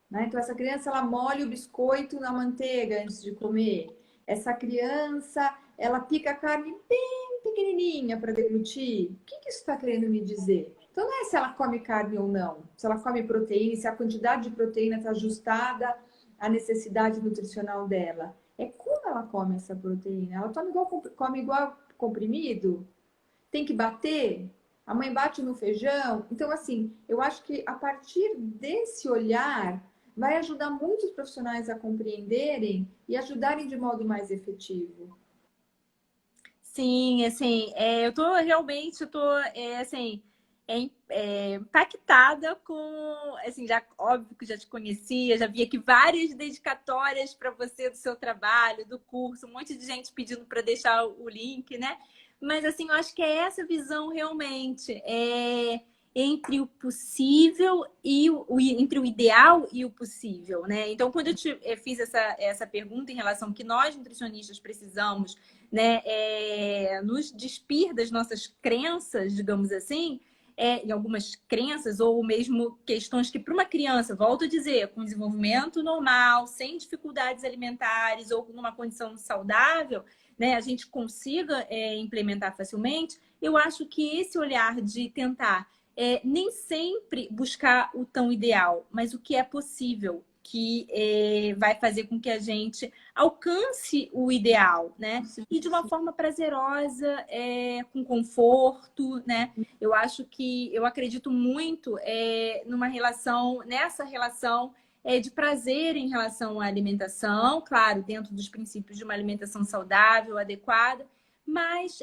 [SPEAKER 2] Né? Então, essa criança, ela molha o biscoito na manteiga antes de comer. Essa criança, ela pica a carne bem pequenininha para deglutir. O que isso está querendo me dizer? Então, não é se ela come carne ou não, se ela come proteína, se a quantidade de proteína está ajustada à necessidade nutricional dela. É como ela come essa proteína. Ela come igual comprimido? Tem que bater? A mãe bate no feijão? Então, assim, eu acho que a partir desse olhar vai ajudar muitos profissionais a compreenderem e ajudarem de modo mais efetivo.
[SPEAKER 1] Sim, assim, eu tô realmente, assim, impactada com, assim, já, óbvio que já te conhecia, já vi aqui várias dedicatórias para você do seu trabalho, do curso, um monte de gente pedindo para deixar o link, né? Mas, assim, eu acho que é essa visão realmente, entre o possível e entre o ideal e o possível, né? Então, quando eu fiz essa pergunta em relação ao que nós, nutricionistas, precisamos, né, nos despir das nossas crenças, digamos assim, em algumas crenças ou mesmo questões que para uma criança, volto a dizer, com desenvolvimento normal, sem dificuldades alimentares ou numa condição saudável, né, a gente consiga implementar facilmente. Eu acho que esse olhar de tentar nem sempre buscar o tão ideal, mas o que é possível, que vai fazer com que a gente alcance o ideal, né? E de uma forma prazerosa, com conforto, né? Eu acredito muito nessa relação de prazer em relação à alimentação, claro, dentro dos princípios de uma alimentação saudável, adequada, mas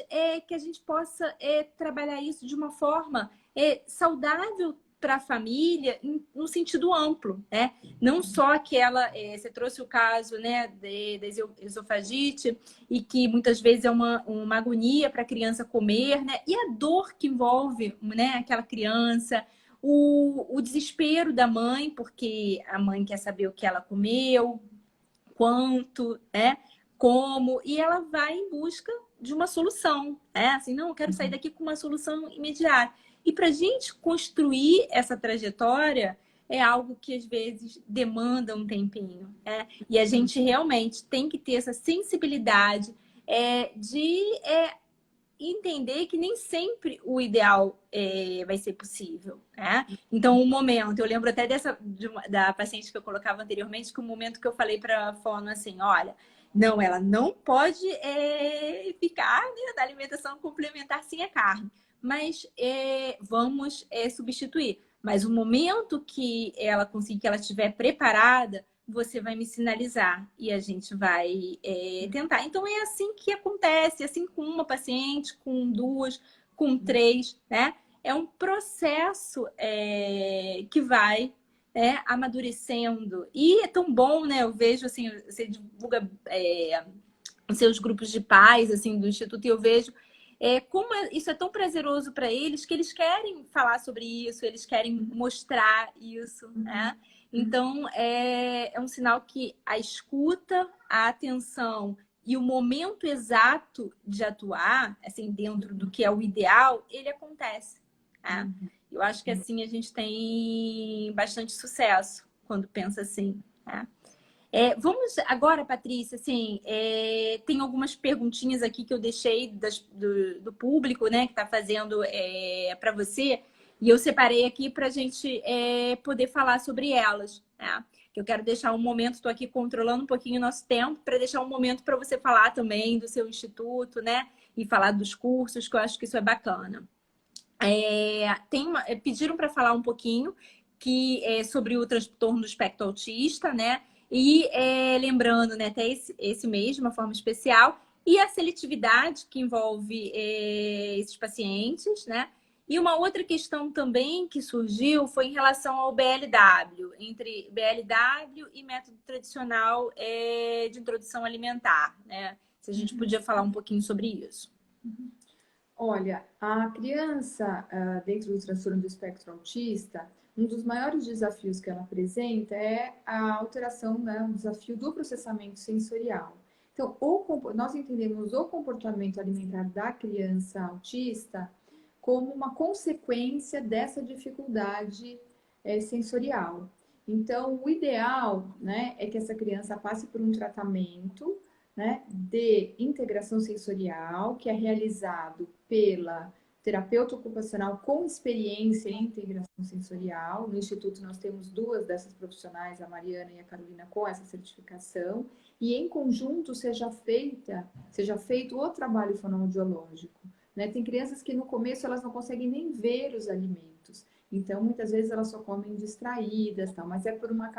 [SPEAKER 1] que a gente possa trabalhar isso de uma forma saudável para a família no sentido amplo, né? Não só aquela, você trouxe o caso, né, da esofagite e que muitas vezes é uma agonia para a criança comer, né? E a dor que envolve, né, aquela criança, o desespero da mãe, porque a mãe quer saber o que ela comeu, quanto, né? Como, e ela vai em busca de uma solução, né? Assim, não, eu quero sair daqui com uma solução imediata. E para a gente construir essa trajetória é algo que às vezes demanda um tempinho, né? E a gente realmente tem que ter essa sensibilidade de entender que nem sempre o ideal vai ser possível, né? Então, o momento, eu lembro até da paciente que eu colocava anteriormente, que o momento que eu falei para a fono assim, olha, não, ela não pode ficar, né, da alimentação complementar sem a carne, mas vamos substituir. Mas o momento que ela conseguir, que ela estiver preparada, você vai me sinalizar e a gente vai tentar. Então, é assim que acontece, assim com uma paciente, com duas, com três, né? É um processo que vai amadurecendo. E é tão bom, né? Eu vejo, assim, você divulga os seus grupos de pais, assim, do Instituto, e eu vejo como isso é tão prazeroso para eles que eles querem falar sobre isso, eles querem mostrar isso, né? Então, é um sinal que a escuta, a atenção e o momento exato de atuar, assim, dentro do que é o ideal, ele acontece, né? Eu acho que assim a gente tem bastante sucesso quando pensa assim, né? Vamos agora, Patrícia, assim, tem algumas perguntinhas aqui que eu deixei do público, né, que está fazendo para você, e eu separei aqui para a gente poder falar sobre elas, né? Que eu quero deixar um momento, estou aqui controlando um pouquinho o nosso tempo, para deixar um momento para você falar também do seu instituto, né? E falar dos cursos, que eu acho que isso é bacana. Pediram para falar um pouquinho sobre o transtorno do espectro autista, né? E lembrando, né, até esse mês, de uma forma especial, e a seletividade que envolve esses pacientes, né? E uma outra questão também que surgiu foi em relação ao BLW, entre BLW e método tradicional de introdução alimentar, né? Se a gente podia falar um pouquinho sobre isso.
[SPEAKER 2] Olha, a criança, dentro do transtorno do espectro autista, um dos maiores desafios que ela apresenta é a alteração, né, o desafio do processamento sensorial. Então, nós entendemos o comportamento alimentar da criança autista como uma consequência dessa dificuldade sensorial. Então, o ideal, né, é que essa criança passe por um tratamento, né, de integração sensorial, que é realizado pela terapeuta ocupacional com experiência em integração sensorial. No Instituto nós temos duas dessas profissionais, a Mariana e a Carolina, com essa certificação, e em conjunto seja feito o trabalho fonoaudiológico. Né? Tem crianças que no começo elas não conseguem nem ver os alimentos. Então, muitas vezes elas só comem distraídas, tal, mas é por uma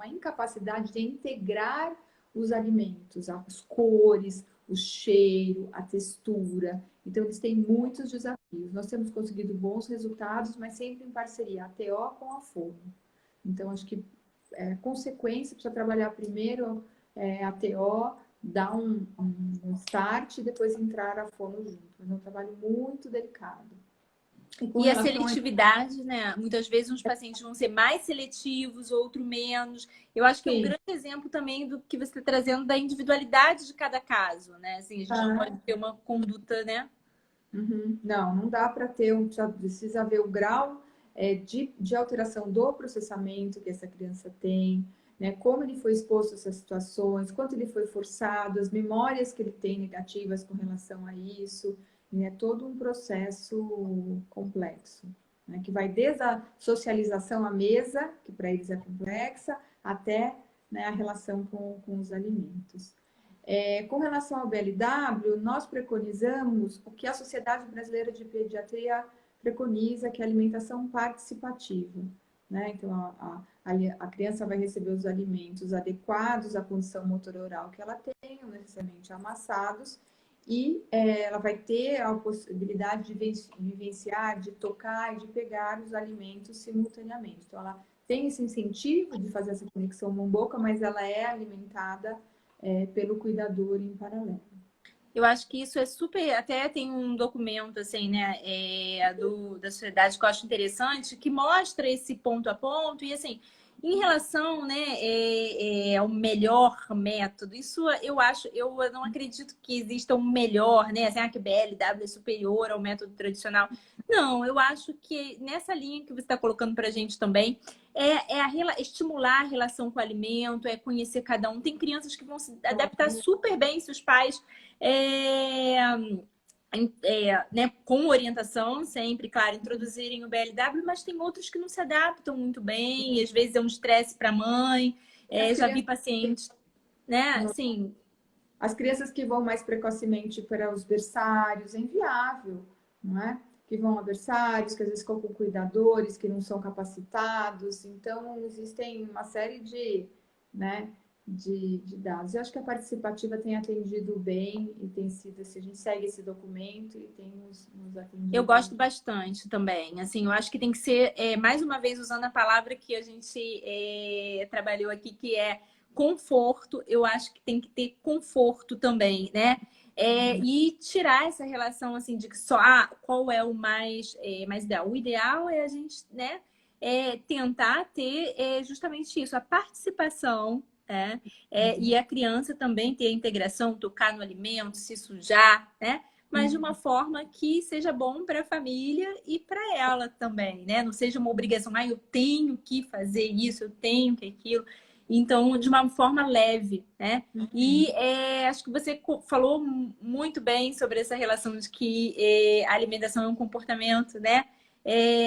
[SPEAKER 2] incapacidade de integrar os alimentos, as cores, o cheiro, a textura. Então, eles têm muitos desafios. Nós temos conseguido bons resultados, mas sempre em parceria, a TO com a fono. Então, acho que consequência, precisa trabalhar primeiro a TO, dar um start e depois entrar a fono junto. É um trabalho muito delicado.
[SPEAKER 1] E a seletividade, né? Muitas vezes uns pacientes vão ser mais seletivos, outro menos. Eu acho que é um grande exemplo também do que você está trazendo da individualidade de cada caso, né? Assim, a gente não pode ter uma conduta, né?
[SPEAKER 2] Não dá para ter, precisa ver o grau de alteração do processamento que essa criança tem, né? Como ele foi exposto a essas situações, quanto ele foi forçado, as memórias que ele tem negativas com relação a isso. É todo um processo complexo, né? Que vai desde a socialização à mesa, que para eles é complexa, até, né, a relação com os alimentos. Com relação ao BLW, nós preconizamos o que a Sociedade Brasileira de Pediatria preconiza, que é a alimentação participativa. Né? Então, a criança vai receber os alimentos adequados à condição motor oral que ela tem, não necessariamente amassados, e ela vai ter a possibilidade de vivenciar, de tocar e de pegar os alimentos simultaneamente. Então, ela tem esse incentivo de fazer essa conexão mão-boca, mas ela é alimentada pelo cuidador em paralelo.
[SPEAKER 1] Eu acho que isso é super. Até tem um documento, assim, né, da sociedade que eu acho interessante, que mostra esse ponto a ponto. E, assim, em relação, né, ao melhor método, isso eu não acredito que exista um melhor, né, assim, que BLW é superior ao método tradicional. Não, eu acho que nessa linha que você está colocando para a gente também, estimular a relação com o alimento, é conhecer cada um. Tem crianças que vão se adaptar super bem se os pais né, com orientação sempre, claro, introduzirem o BLW, mas tem outros que não se adaptam muito bem, e às vezes é um estresse para a mãe. Já vi pacientes, né, assim.
[SPEAKER 2] As crianças que vão mais precocemente para os berçários, é inviável, não é? Que vão a berçários, que às vezes ficam com cuidadores que não são capacitados. Então, existem uma série de, né, de dados. Eu acho que a participativa tem atendido bem e tem sido, assim, a gente segue esse documento e tem nos
[SPEAKER 1] Eu
[SPEAKER 2] atendido.
[SPEAKER 1] gosto bastante também. Assim, eu acho que tem que ser, mais uma vez, usando a palavra que a gente trabalhou aqui, que é conforto. Eu acho que tem que ter conforto também, né? E tirar essa relação assim de que só qual é o mais ideal. O ideal é a gente, né, tentar ter justamente isso, a participação, né? E a criança também ter a integração, tocar no alimento, se sujar, né? Mas de uma forma que seja bom para a família e para ela também, né? Não seja uma obrigação, eu tenho que fazer isso, eu tenho que aquilo. Então, de uma forma leve, né? E acho que você falou muito bem sobre essa relação de que a alimentação é um comportamento, né?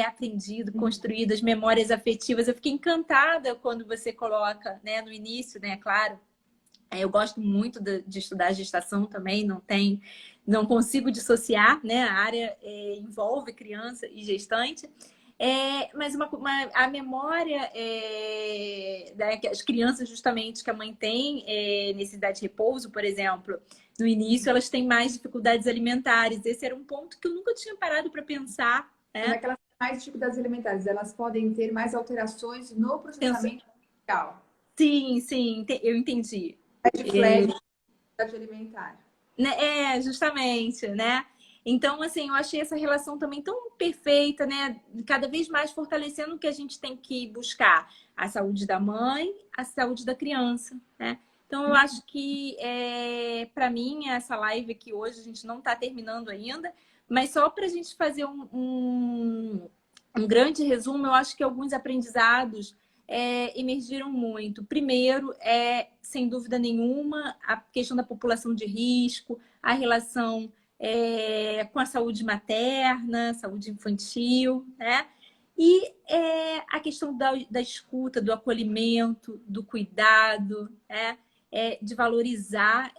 [SPEAKER 1] Aprendido, construído, as memórias afetivas. Eu fiquei encantada quando você coloca, né, no início, né, claro. Eu gosto muito de estudar gestação também, não consigo dissociar, né? A área envolve criança e gestante. Mas a memória das crianças, justamente, que a mãe tem necessidade de repouso, por exemplo, no início elas têm mais dificuldades alimentares. Esse era um ponto que eu nunca tinha parado para pensar,
[SPEAKER 2] Não é
[SPEAKER 1] né?
[SPEAKER 2] que elas têm mais dificuldades alimentares, elas podem ter mais alterações no
[SPEAKER 1] Pensa,
[SPEAKER 2] processamento nutricional.
[SPEAKER 1] sim, sim, eu entendi.
[SPEAKER 2] Red flag alimentar.
[SPEAKER 1] Né? Justamente, né? Então, assim, eu achei essa relação também tão perfeita, né? Cada vez mais fortalecendo o que a gente tem que buscar: a saúde da mãe, a saúde da criança, né? Então, eu acho que, para mim, essa live aqui hoje, a gente não está terminando ainda, mas só para a gente fazer um grande resumo, eu acho que alguns aprendizados emergiram muito. Primeiro, sem dúvida nenhuma, a questão da população de risco, a relação com a saúde materna, saúde infantil, né? E a questão da escuta, do acolhimento, do cuidado, né? De valorizar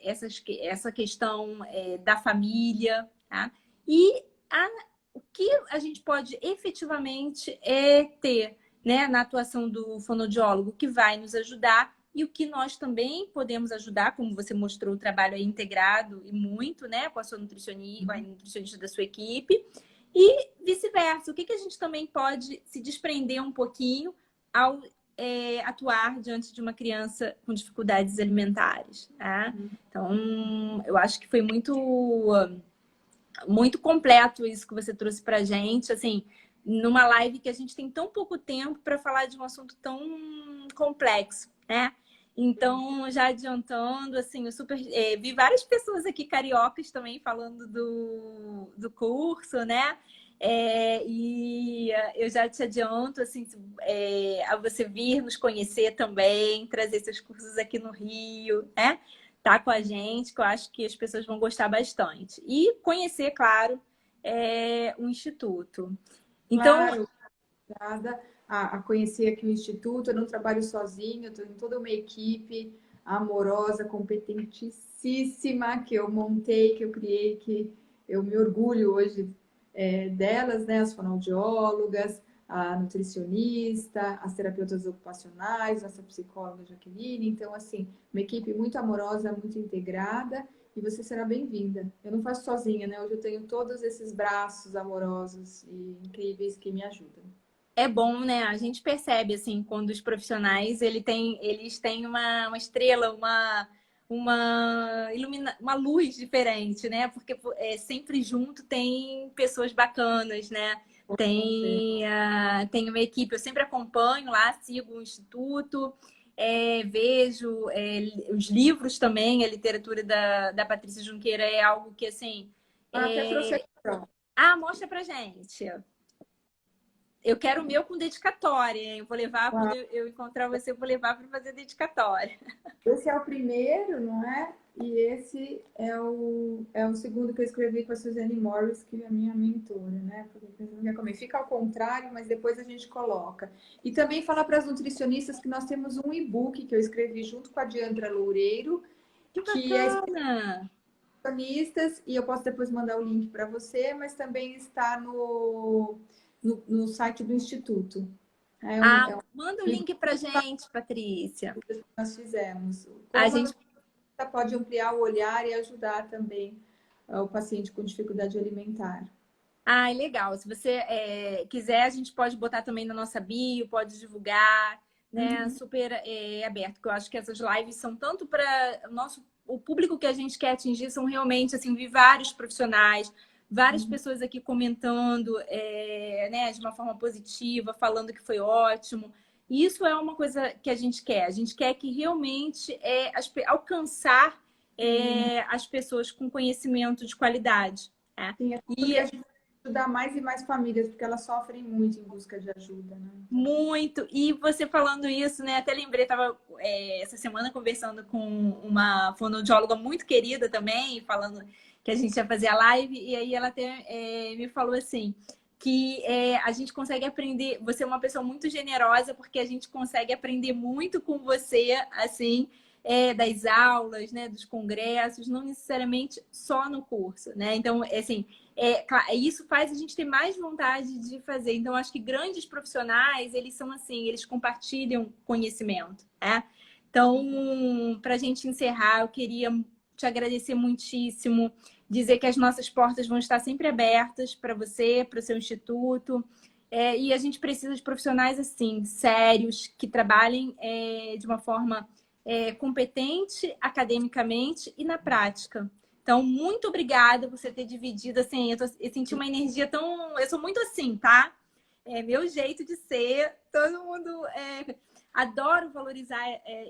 [SPEAKER 1] essa questão da família, tá? E o que a gente pode efetivamente ter, né, na atuação do fonoaudiólogo, que vai nos ajudar, e o que nós também podemos ajudar, como você mostrou, o trabalho é integrado e muito, né, com a sua nutricionista, com a nutricionista da sua equipe, e vice-versa. O que a gente também pode se desprender um pouquinho ao atuar diante de uma criança com dificuldades alimentares, né? Então, eu acho que foi muito completo isso que você trouxe pra gente, assim, numa live que a gente tem tão pouco tempo para falar de um assunto tão complexo, né? Então, já adiantando, assim, eu super vi várias pessoas aqui cariocas também falando do curso, né? E eu já te adianto, assim, a você vir nos conhecer também, trazer seus cursos aqui no Rio, né? Tá com a gente, que eu acho que as pessoas vão gostar bastante. E conhecer, claro, o Instituto. Então,
[SPEAKER 2] Claro, obrigada a conhecer aqui o Instituto. Eu não trabalho sozinha, eu estou em toda uma equipe amorosa, competentíssima, que eu montei, que eu criei, que eu me orgulho hoje delas, né? As fonoaudiólogas, a nutricionista, as terapeutas ocupacionais, nossa psicóloga Jaqueline. Então, assim, uma equipe muito amorosa, muito integrada, e você será bem-vinda. Eu não faço sozinha, né? Hoje eu tenho todos esses braços amorosos e incríveis que me ajudam.
[SPEAKER 1] é bom, né? A gente percebe, assim, quando os profissionais eles têm uma estrela, uma luz diferente, né? Porque sempre junto tem pessoas bacanas, né? Tem uma equipe, eu sempre acompanho lá, sigo o Instituto, vejo os livros também, a literatura da Patrícia Junqueira é algo que, assim...
[SPEAKER 2] Até trouxe aqui, pronto.
[SPEAKER 1] Mostra pra gente. Eu quero o meu com dedicatória, hein? Eu vou levar, quando eu encontrar você, eu vou levar para fazer dedicatória.
[SPEAKER 2] Esse é o primeiro, não é? E esse é o segundo que eu escrevi com a Suzanne Morris, que é a minha mentora, né? Porque pensando que é como fica ao contrário, mas depois a gente coloca. E também falar para as nutricionistas que nós temos um e-book que eu escrevi junto com a Diandra Loureiro,
[SPEAKER 1] Que
[SPEAKER 2] que é
[SPEAKER 1] bacana!
[SPEAKER 2] nutricionistas, e eu posso depois mandar o link para você, mas também está no site do Instituto. É
[SPEAKER 1] Manda o link pra gente, Patrícia.
[SPEAKER 2] que nós fizemos.
[SPEAKER 1] A
[SPEAKER 2] Como
[SPEAKER 1] gente
[SPEAKER 2] a pode ampliar o olhar e ajudar também o paciente com dificuldade alimentar.
[SPEAKER 1] Legal. Se você quiser, a gente pode botar também na nossa bio, pode divulgar, né?
[SPEAKER 2] Uhum.
[SPEAKER 1] Super aberto, porque eu acho que essas lives são tanto para o público que a gente quer atingir, são realmente, assim, vi vários profissionais, várias pessoas aqui comentando, né, de uma forma positiva, falando que foi ótimo. E isso é uma coisa que a gente quer. A gente quer que realmente alcançar as pessoas com conhecimento de qualidade. Né?
[SPEAKER 2] Sim, é porque
[SPEAKER 1] E
[SPEAKER 2] a gente ajudar mais e mais famílias, porque elas sofrem muito em busca de ajuda, né?
[SPEAKER 1] muito. E você falando isso, né? Até lembrei, estava essa semana conversando com uma fonoaudióloga muito querida também, falando que a gente ia fazer a live, e aí ela até me falou assim. Que a gente consegue aprender. Você é uma pessoa muito generosa, porque a gente consegue aprender muito com você, assim, das aulas, né, dos congressos, não necessariamente só no curso, né? Então, assim, isso faz a gente ter mais vontade de fazer. Então, acho que grandes profissionais, eles são assim, eles compartilham conhecimento, né? Então, para a gente encerrar, eu queria te agradecer muitíssimo, dizer que as nossas portas vão estar sempre abertas para você, para o seu instituto. E a gente precisa de profissionais assim, sérios, que trabalhem de uma forma competente academicamente e na prática. Então, muito obrigada por você ter dividido, assim, eu senti uma energia tão... Eu sou muito assim, tá? É meu jeito de ser, todo mundo... adoro valorizar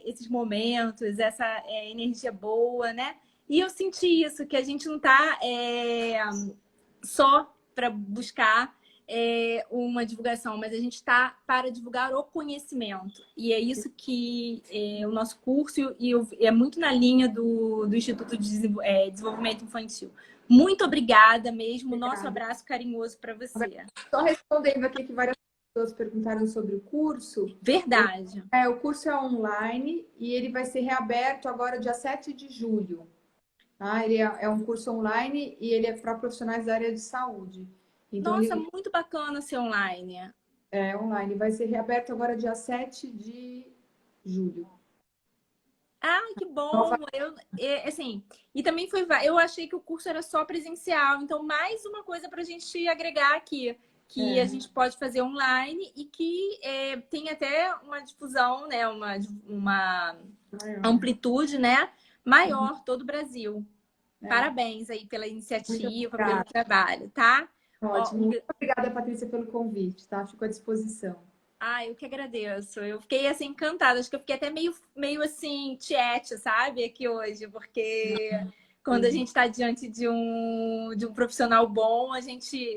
[SPEAKER 1] esses momentos, essa energia boa, né? E eu senti isso, que a gente não tá só para buscar uma divulgação, mas a gente está para divulgar o conhecimento. E é isso que o nosso curso e é muito na linha do Instituto de Desenvolvimento Infantil. Muito obrigada mesmo. Nosso
[SPEAKER 2] Obrigada.
[SPEAKER 1] abraço carinhoso para você.
[SPEAKER 2] Só respondendo aqui que várias pessoas perguntaram sobre o curso.
[SPEAKER 1] Verdade.
[SPEAKER 2] O curso é online e ele vai ser reaberto agora dia 7 de julho. Tá? Ele é um curso online e ele é para profissionais da área de saúde. Então,
[SPEAKER 1] Nossa,
[SPEAKER 2] ele
[SPEAKER 1] muito bacana ser online.
[SPEAKER 2] é online. Vai ser reaberto agora dia 7 de julho.
[SPEAKER 1] Que bom!
[SPEAKER 2] Nova-
[SPEAKER 1] Assim, e também eu achei que o curso era só presencial, então mais uma coisa para a gente agregar aqui, que a
[SPEAKER 2] É,
[SPEAKER 1] gente pode fazer online e que tem até uma difusão, né? Uma
[SPEAKER 2] maior.
[SPEAKER 1] amplitude, né? Maior todo o Brasil.
[SPEAKER 2] É,
[SPEAKER 1] Parabéns aí pela
[SPEAKER 2] muito
[SPEAKER 1] iniciativa, pelo
[SPEAKER 2] obrigada.
[SPEAKER 1] trabalho, tá? Ó,
[SPEAKER 2] Ótimo. Muito obrigada, Patrícia, pelo convite, tá? Fico à disposição.
[SPEAKER 1] eu que agradeço. Eu fiquei assim encantada. Acho que eu fiquei até meio assim, tiete, sabe? Aqui hoje, porque quando a gente está diante de um profissional bom,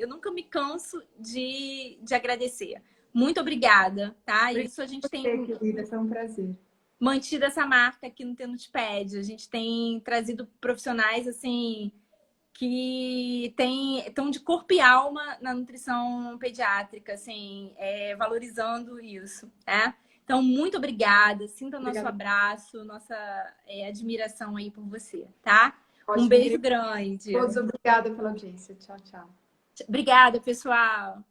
[SPEAKER 1] eu nunca me canso de agradecer. Muito obrigada, tá?
[SPEAKER 2] Obrigada
[SPEAKER 1] Isso a gente
[SPEAKER 2] a você,
[SPEAKER 1] tem
[SPEAKER 2] querida. Foi um prazer.
[SPEAKER 1] mantido essa marca aqui no Tendo Pede. A gente tem trazido profissionais assim que estão de corpo e alma na nutrição pediátrica, assim, valorizando isso, né? Então, muito obrigada. Sinta nosso
[SPEAKER 2] Obrigada.
[SPEAKER 1] abraço, nossa admiração aí por você, tá? Um
[SPEAKER 2] Ótimo,
[SPEAKER 1] beijo
[SPEAKER 2] querida.
[SPEAKER 1] grande.
[SPEAKER 2] Todos, obrigada pela audiência. Tchau, tchau.
[SPEAKER 1] Obrigada, pessoal.